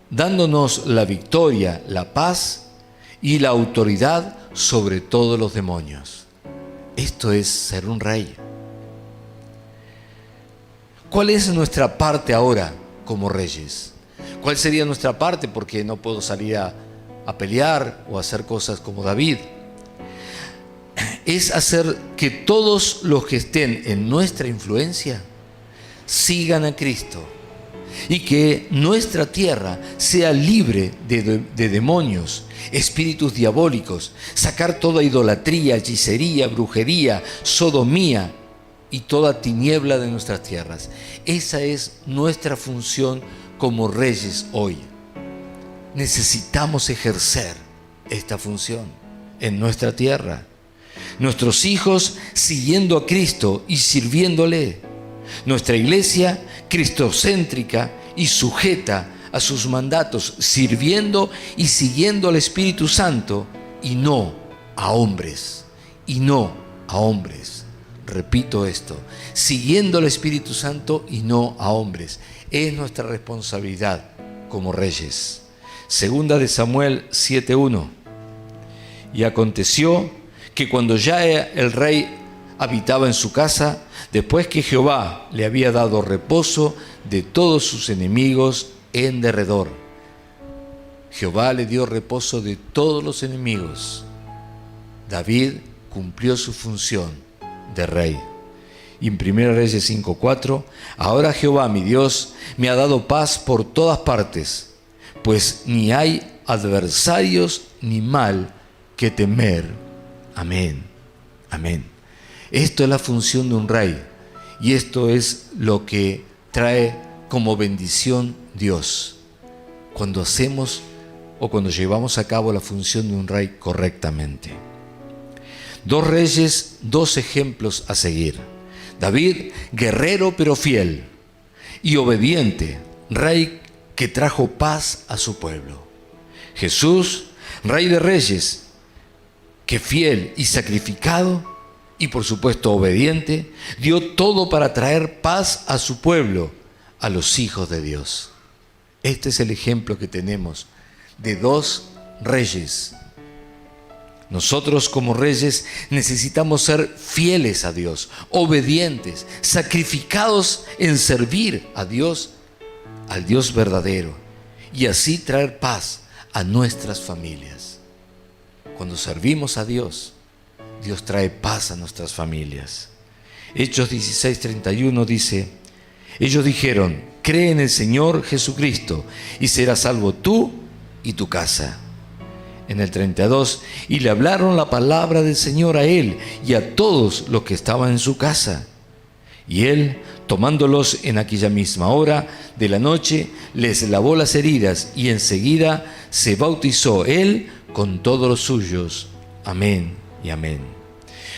dándonos la victoria, la paz y la autoridad sobre todos los demonios. Esto es ser un rey. ¿Cuál es nuestra parte ahora como reyes? ¿Cuál sería nuestra parte? Porque no puedo salir a pelear o hacer cosas como David. Es hacer que todos los que estén en nuestra influencia sigan a Cristo y que nuestra tierra sea libre de demonios, espíritus diabólicos, sacar toda idolatría, hechicería, brujería, sodomía y toda tiniebla de nuestras tierras. Esa es nuestra función como reyes hoy. Necesitamos ejercer esta función. en nuestra tierra. Nuestros hijos siguiendo a Cristo y sirviéndole. Nuestra iglesia cristocéntrica y sujeta a sus mandatos, sirviendo y siguiendo al Espíritu Santo y no a hombres. Y no a hombres. Repito esto, siguiendo al Espíritu Santo y no a hombres. Es nuestra responsabilidad como reyes. Segunda de Samuel 7:1. Y aconteció que cuando ya el rey habitaba en su casa, después que Jehová le había dado reposo de todos sus enemigos en derredor. Jehová le dio reposo de todos los enemigos. David cumplió su función de rey. Y en 1 Reyes 5:4, ahora Jehová mi Dios me ha dado paz por todas partes, pues ni hay adversarios ni mal que temer. Amén. Amén. Esto es la función de un rey y esto es lo que trae como bendición Dios cuando hacemos o cuando llevamos a cabo la función de un rey correctamente. Dos reyes, dos ejemplos a seguir. David, guerrero pero fiel y obediente, rey que trajo paz a su pueblo. Jesús, rey de reyes, que fiel y sacrificado y por supuesto obediente, dio todo para traer paz a su pueblo, a los hijos de Dios. Este es el ejemplo que tenemos de dos reyes. Nosotros como reyes necesitamos ser fieles a Dios, obedientes, sacrificados en servir a Dios, al Dios verdadero, y así traer paz a nuestras familias. Cuando servimos a Dios, Dios trae paz a nuestras familias. Hechos 16:31 dice, ellos dijeron, cree en el Señor Jesucristo y serás salvo tú y tu casa. En el 32, y le hablaron la palabra del Señor a él y a todos los que estaban en su casa. Y él, tomándolos en aquella misma hora de la noche, les lavó las heridas y enseguida se bautizó él con todos los suyos. Amén y amén.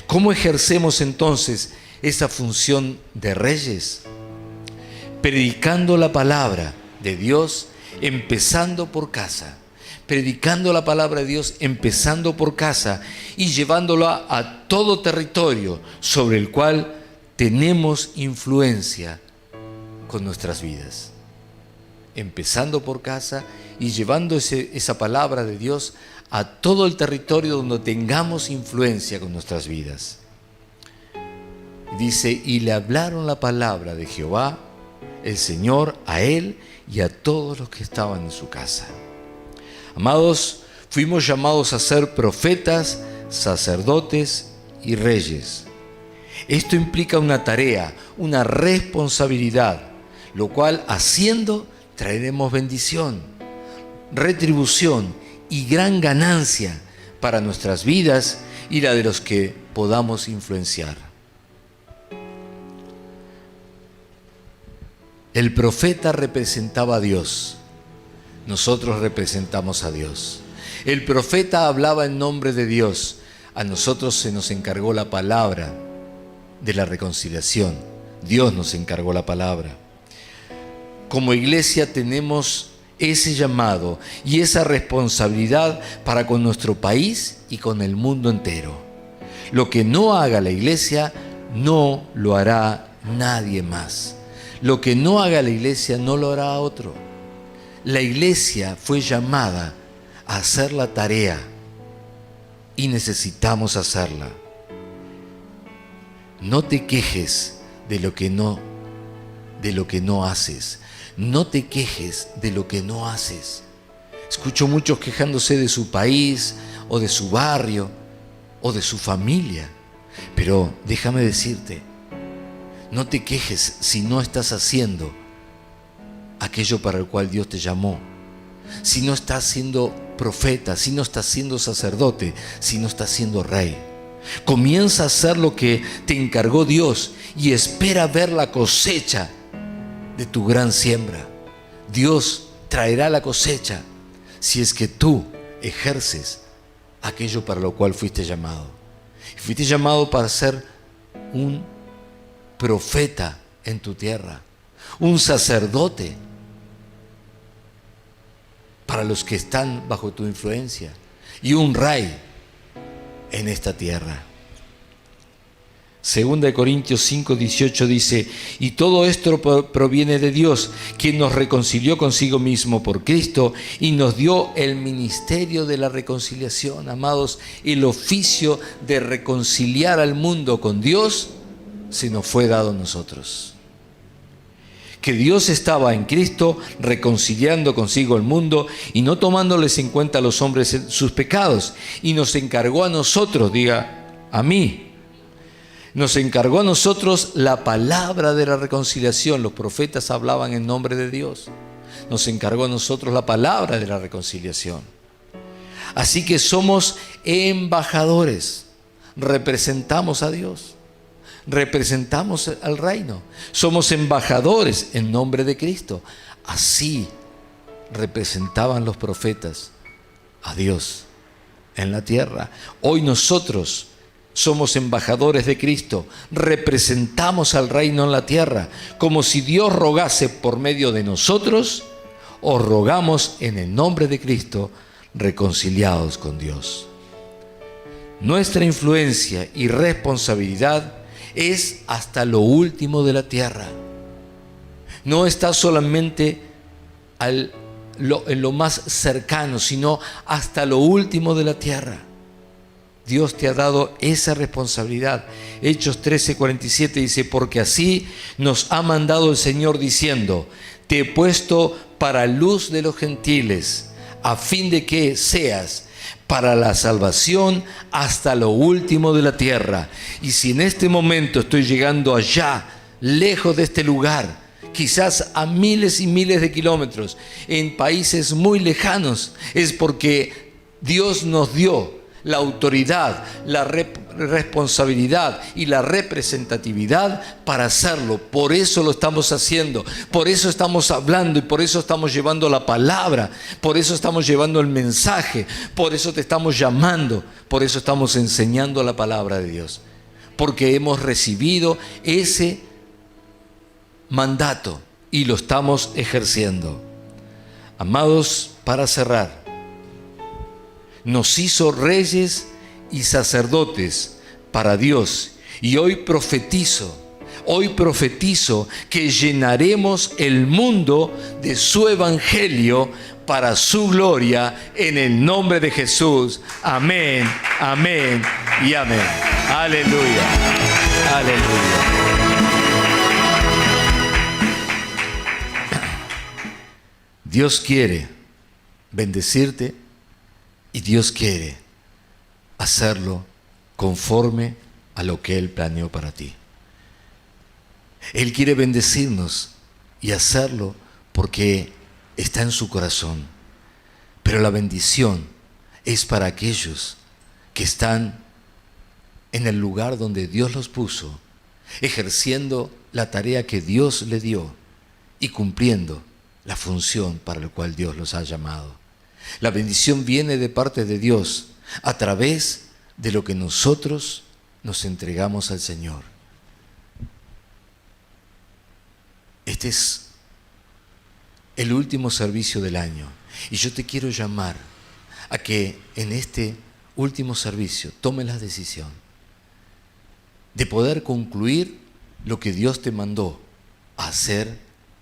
¿Cómo ejercemos entonces esa función de reyes? Predicando la palabra de Dios, empezando por casa. Predicando la palabra de Dios, empezando por casa y llevándola a todo territorio sobre el cual tenemos influencia con nuestras vidas. Empezando por casa y llevando esa palabra de Dios a todo el territorio donde tengamos influencia con nuestras vidas. Dice, y le hablaron la palabra de Jehová, el Señor, a él y a todos los que estaban en su casa. Amados, fuimos llamados a ser profetas, sacerdotes y reyes. Esto implica una tarea, una responsabilidad, lo cual haciendo traeremos bendición, retribución y gran ganancia para nuestras vidas y la de los que podamos influenciar. El profeta representaba a Dios. Nosotros representamos a Dios. El profeta hablaba en nombre de Dios. A nosotros se nos encargó la palabra de la reconciliación. Dios nos encargó la palabra. Como iglesia tenemos ese llamado y esa responsabilidad para con nuestro país y con el mundo entero. Lo que no haga la iglesia, no lo hará nadie más. Lo que no haga la iglesia, no lo hará otro. La iglesia fue llamada a hacer la tarea y necesitamos hacerla. No te quejes de lo que no haces. No te quejes de lo que no haces. Escucho muchos quejándose de su país o de su barrio o de su familia. Pero déjame decirte, no te quejes si no estás haciendo aquello para el cual Dios te llamó. Si no estás siendo profeta, si no estás siendo sacerdote, si no estás siendo rey. Comienza a hacer lo que te encargó Dios y espera ver la cosecha de tu gran siembra. Dios traerá la cosecha si es que tú ejerces aquello para lo cual fuiste llamado. Fuiste llamado para ser un profeta en tu tierra, un sacerdote para los que están bajo tu influencia y un rey en esta tierra. Segunda de Corintios 5:18 dice: y todo esto proviene de Dios, quien nos reconcilió consigo mismo por Cristo y nos dio el ministerio de la reconciliación. Amados, el oficio de reconciliar al mundo con Dios se nos fue dado a nosotros. Que Dios estaba en Cristo reconciliando consigo el mundo y no tomándoles en cuenta a los hombres sus pecados, y nos encargó a nosotros, diga a mí, nos encargó a nosotros la palabra de la reconciliación. Los profetas hablaban en nombre de Dios. Nos encargó a nosotros la palabra de la reconciliación. Así que somos embajadores, representamos a Dios, representamos al reino, somos embajadores en nombre de Cristo. Así representaban los profetas a Dios en la tierra. Hoy nosotros somos embajadores de Cristo, representamos al reino en la tierra, como si Dios rogase por medio de nosotros. Os rogamos en el nombre de Cristo, reconciliados con Dios. Nuestra influencia y responsabilidad es hasta lo último de la tierra. No está solamente en lo más cercano, sino hasta lo último de la tierra. Dios te ha dado esa responsabilidad. Hechos 13:47 dice: porque así nos ha mandado el Señor diciendo: te he puesto para luz de los gentiles, a fin de que seas para la salvación hasta lo último de la tierra. Y si en este momento estoy llegando allá, lejos de este lugar, quizás a miles y miles de kilómetros, en países muy lejanos, es porque Dios nos dio la autoridad, la responsabilidad y la representatividad para hacerlo. Por eso lo estamos haciendo, por eso estamos hablando y por eso estamos llevando la palabra, por eso estamos llevando el mensaje, por eso te estamos llamando, por eso estamos enseñando la palabra de Dios, porque hemos recibido ese mandato y lo estamos ejerciendo. Amados, para cerrar, nos hizo reyes y sacerdotes para Dios. Y hoy profetizo que llenaremos el mundo de su evangelio para su gloria, en el nombre de Jesús. Amén, amén y amén. Aleluya, aleluya. Dios quiere bendecirte. Y Dios quiere hacerlo conforme a lo que Él planeó para ti. Él quiere bendecirnos y hacerlo porque está en su corazón. Pero la bendición es para aquellos que están en el lugar donde Dios los puso, ejerciendo la tarea que Dios le dio y cumpliendo la función para la cual Dios los ha llamado. La bendición viene de parte de Dios a través de lo que nosotros nos entregamos al Señor. Este es el último servicio del año y yo te quiero llamar a que en este último servicio tomes la decisión de poder concluir lo que Dios te mandó a hacer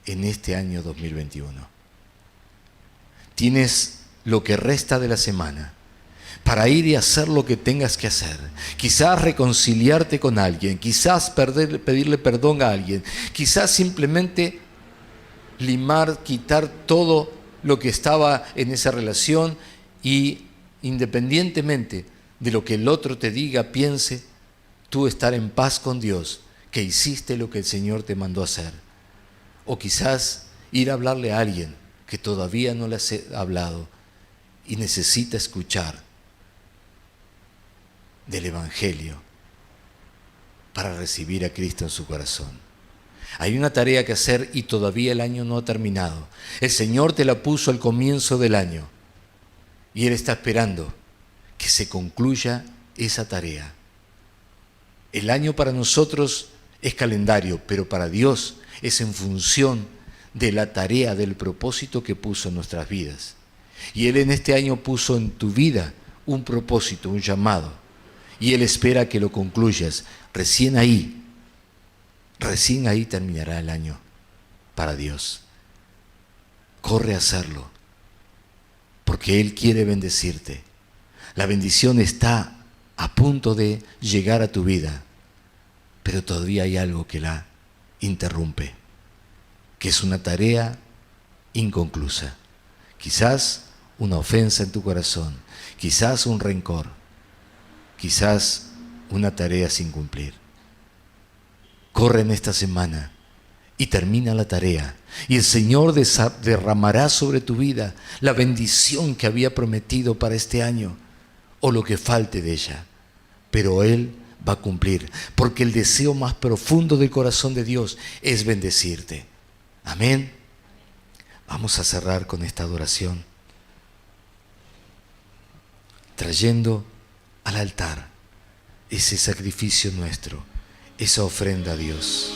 en este año 2021. Tienes lo que resta de la semana para ir y hacer lo que tengas que hacer. Quizás reconciliarte con alguien, quizás pedirle perdón a alguien, quizás simplemente quitar todo lo que estaba en esa relación y, independientemente de lo que el otro te diga, piense, tú estar en paz con Dios, que hiciste lo que el Señor te mandó hacer. O quizás ir a hablarle a alguien que todavía no le has hablado y necesita escuchar del Evangelio para recibir a Cristo en su corazón. Hay una tarea que hacer y todavía el año no ha terminado. El Señor te la puso al comienzo del año y Él está esperando que se concluya esa tarea. El año para nosotros es calendario, pero para Dios es en función de la tarea, del propósito que puso en nuestras vidas. Y Él en este año puso en tu vida un propósito, un llamado. Y Él espera que lo concluyas. Recién ahí terminará el año para Dios. Corre a hacerlo, porque Él quiere bendecirte. La bendición está a punto de llegar a tu vida, pero todavía hay algo que la interrumpe, que es una tarea inconclusa. Quizás una ofensa en tu corazón, quizás un rencor, quizás una tarea sin cumplir. Corre en esta semana y termina la tarea, y el Señor derramará sobre tu vida la bendición que había prometido para este año, o lo que falte de ella, pero Él va a cumplir, porque el deseo más profundo del corazón de Dios es bendecirte. Amén. Vamos a cerrar con esta adoración, trayendo al altar ese sacrificio nuestro, esa ofrenda a Dios.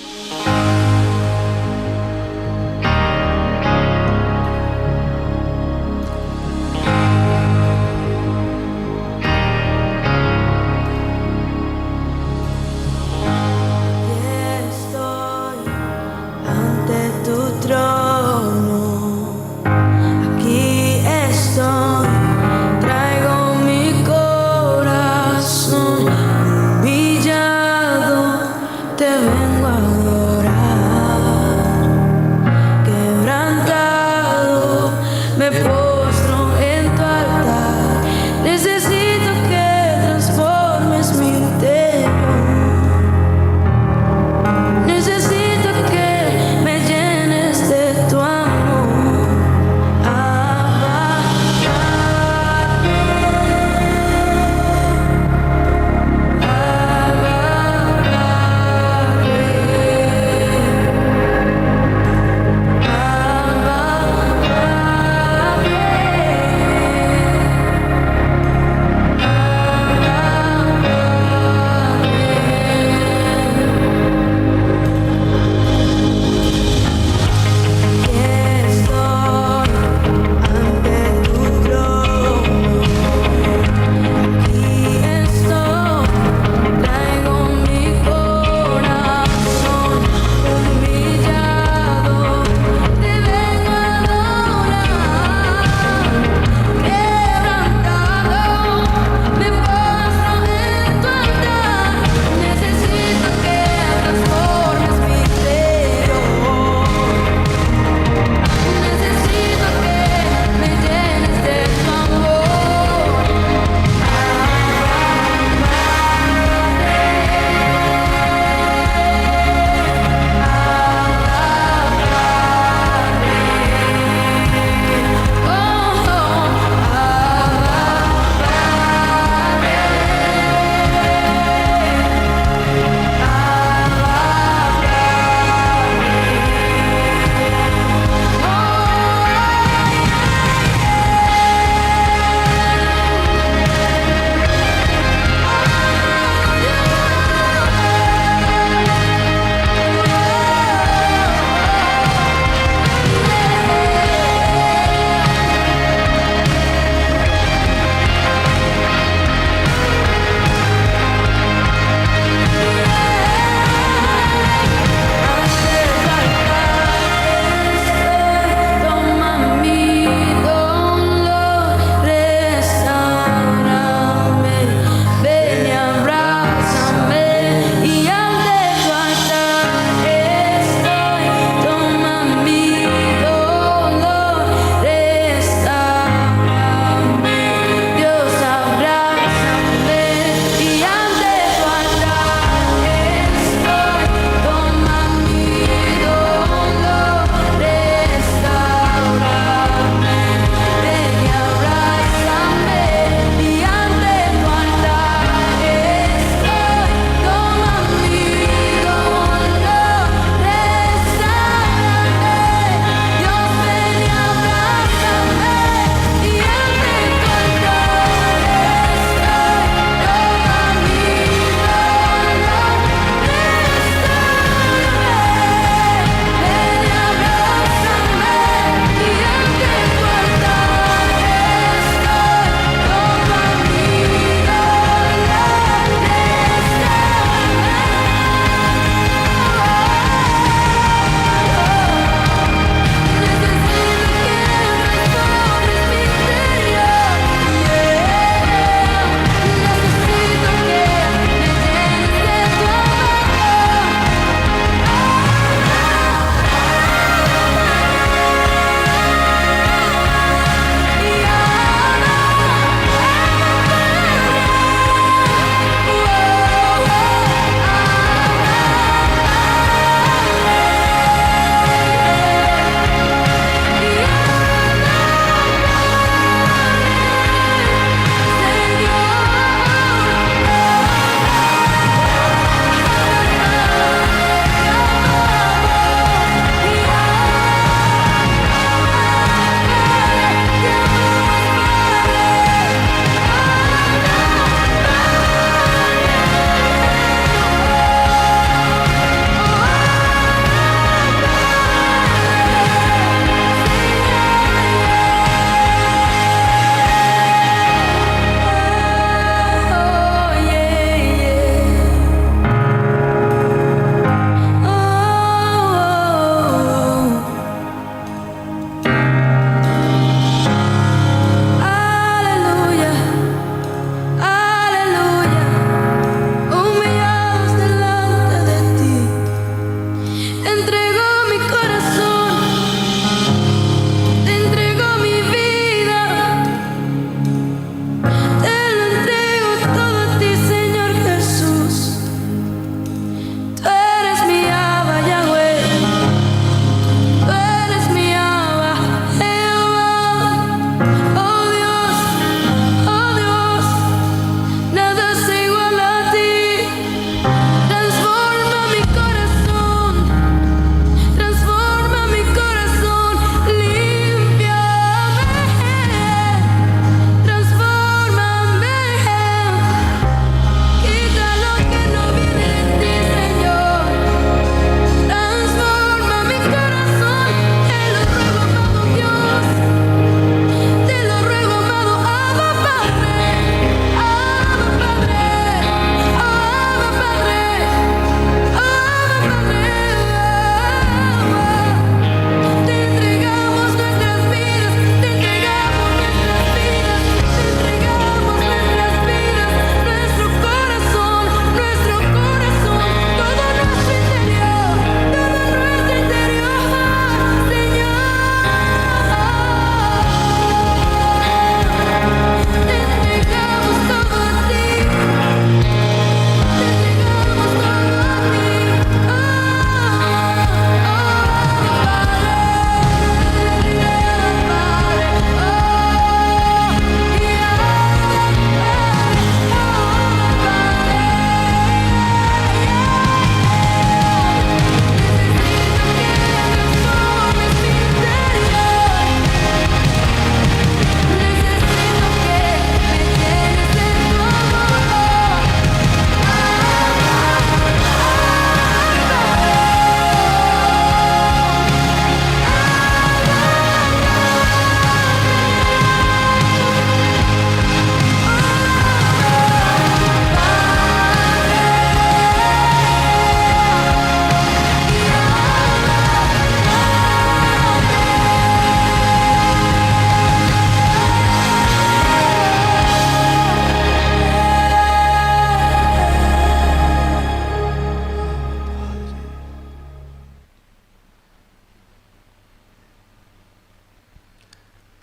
Te vengo a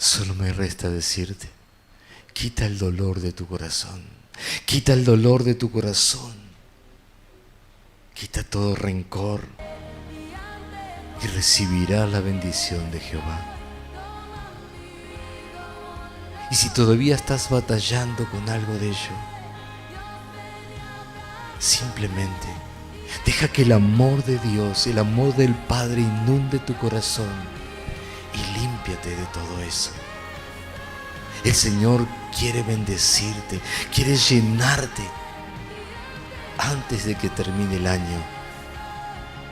Solo me resta decirte, quita el dolor de tu corazón, quita el dolor de tu corazón, quita todo rencor y recibirás la bendición de Jehová. Y si todavía estás batallando con algo de ello, simplemente deja que el amor de Dios, el amor del Padre inunde tu corazón y límpiate de todo eso. El Señor quiere bendecirte, quiere llenarte antes de que termine el año.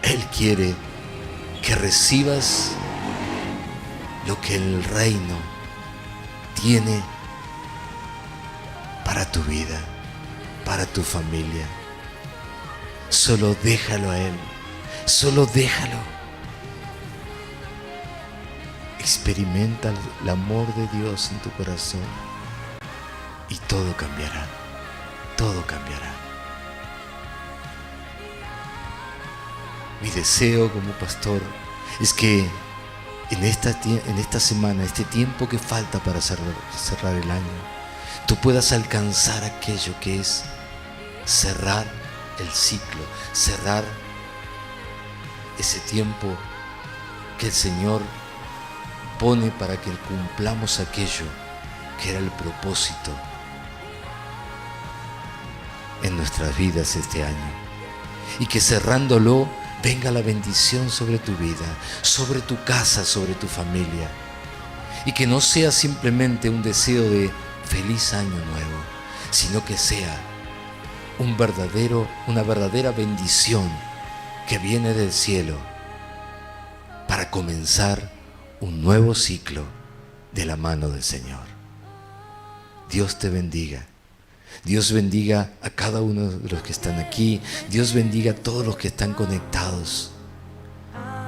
Él quiere que recibas lo que el reino tiene para tu vida, para tu familia. Solo déjalo a Él, solo déjalo. Experimenta el amor de Dios en tu corazón y todo cambiará, todo cambiará. Mi deseo como pastor es que en esta semana, este tiempo que falta para cerrar el año, tú puedas alcanzar aquello que es cerrar el ciclo, cerrar ese tiempo que el Señor pone para que cumplamos aquello que era el propósito en nuestras vidas este año, y que cerrándolo venga la bendición sobre tu vida, sobre tu casa, sobre tu familia, y que no sea simplemente un deseo de feliz año nuevo, sino que sea una verdadera bendición que viene del cielo para comenzar un nuevo ciclo de la mano del Señor. Dios te bendiga. Dios bendiga a cada uno de los que están aquí. Dios bendiga a todos los que están conectados.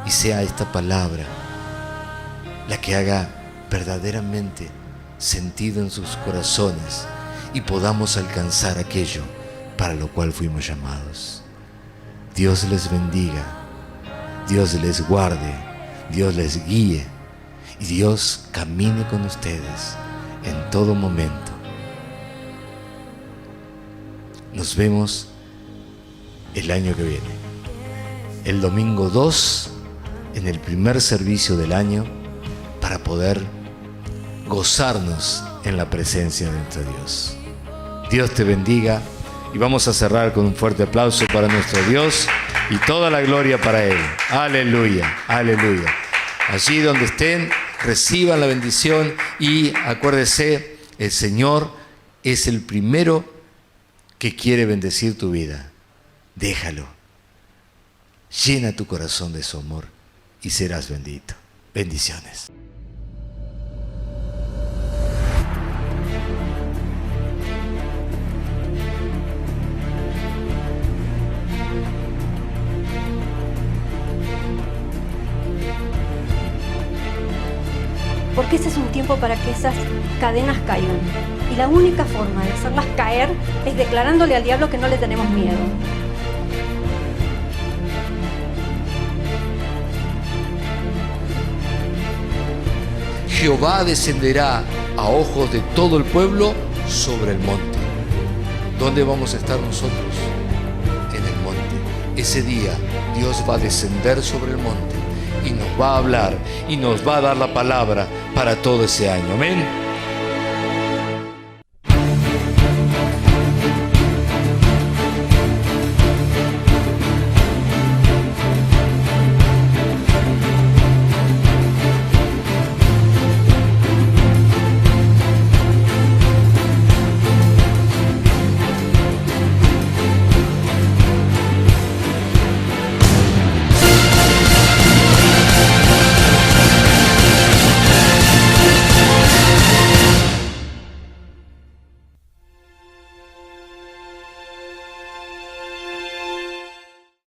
Y sea esta palabra la que haga verdaderamente sentido en sus corazones y podamos alcanzar aquello para lo cual fuimos llamados. Dios les bendiga, Dios les guarde, Dios les guíe y Dios camine con ustedes en todo momento. Nos vemos el año que viene, el domingo 2, en el primer servicio del año, para poder gozarnos en la presencia de nuestro Dios. Dios te bendiga y vamos a cerrar con un fuerte aplauso para nuestro Dios y toda la gloria para Él. Aleluya, aleluya. Allí donde estén, reciban la bendición y acuérdese, el Señor es el primero que quiere bendecir tu vida. Déjalo. Llena tu corazón de su amor y serás bendito. Bendiciones. Porque ese es un tiempo para que esas cadenas caigan. Y la única forma de hacerlas caer es declarándole al diablo que no le tenemos miedo. Jehová descenderá a ojos de todo el pueblo sobre el monte. ¿Dónde vamos a estar nosotros? En el monte. Ese día Dios va a descender sobre el monte y nos va a hablar y nos va a dar la palabra para todo ese año. Amén.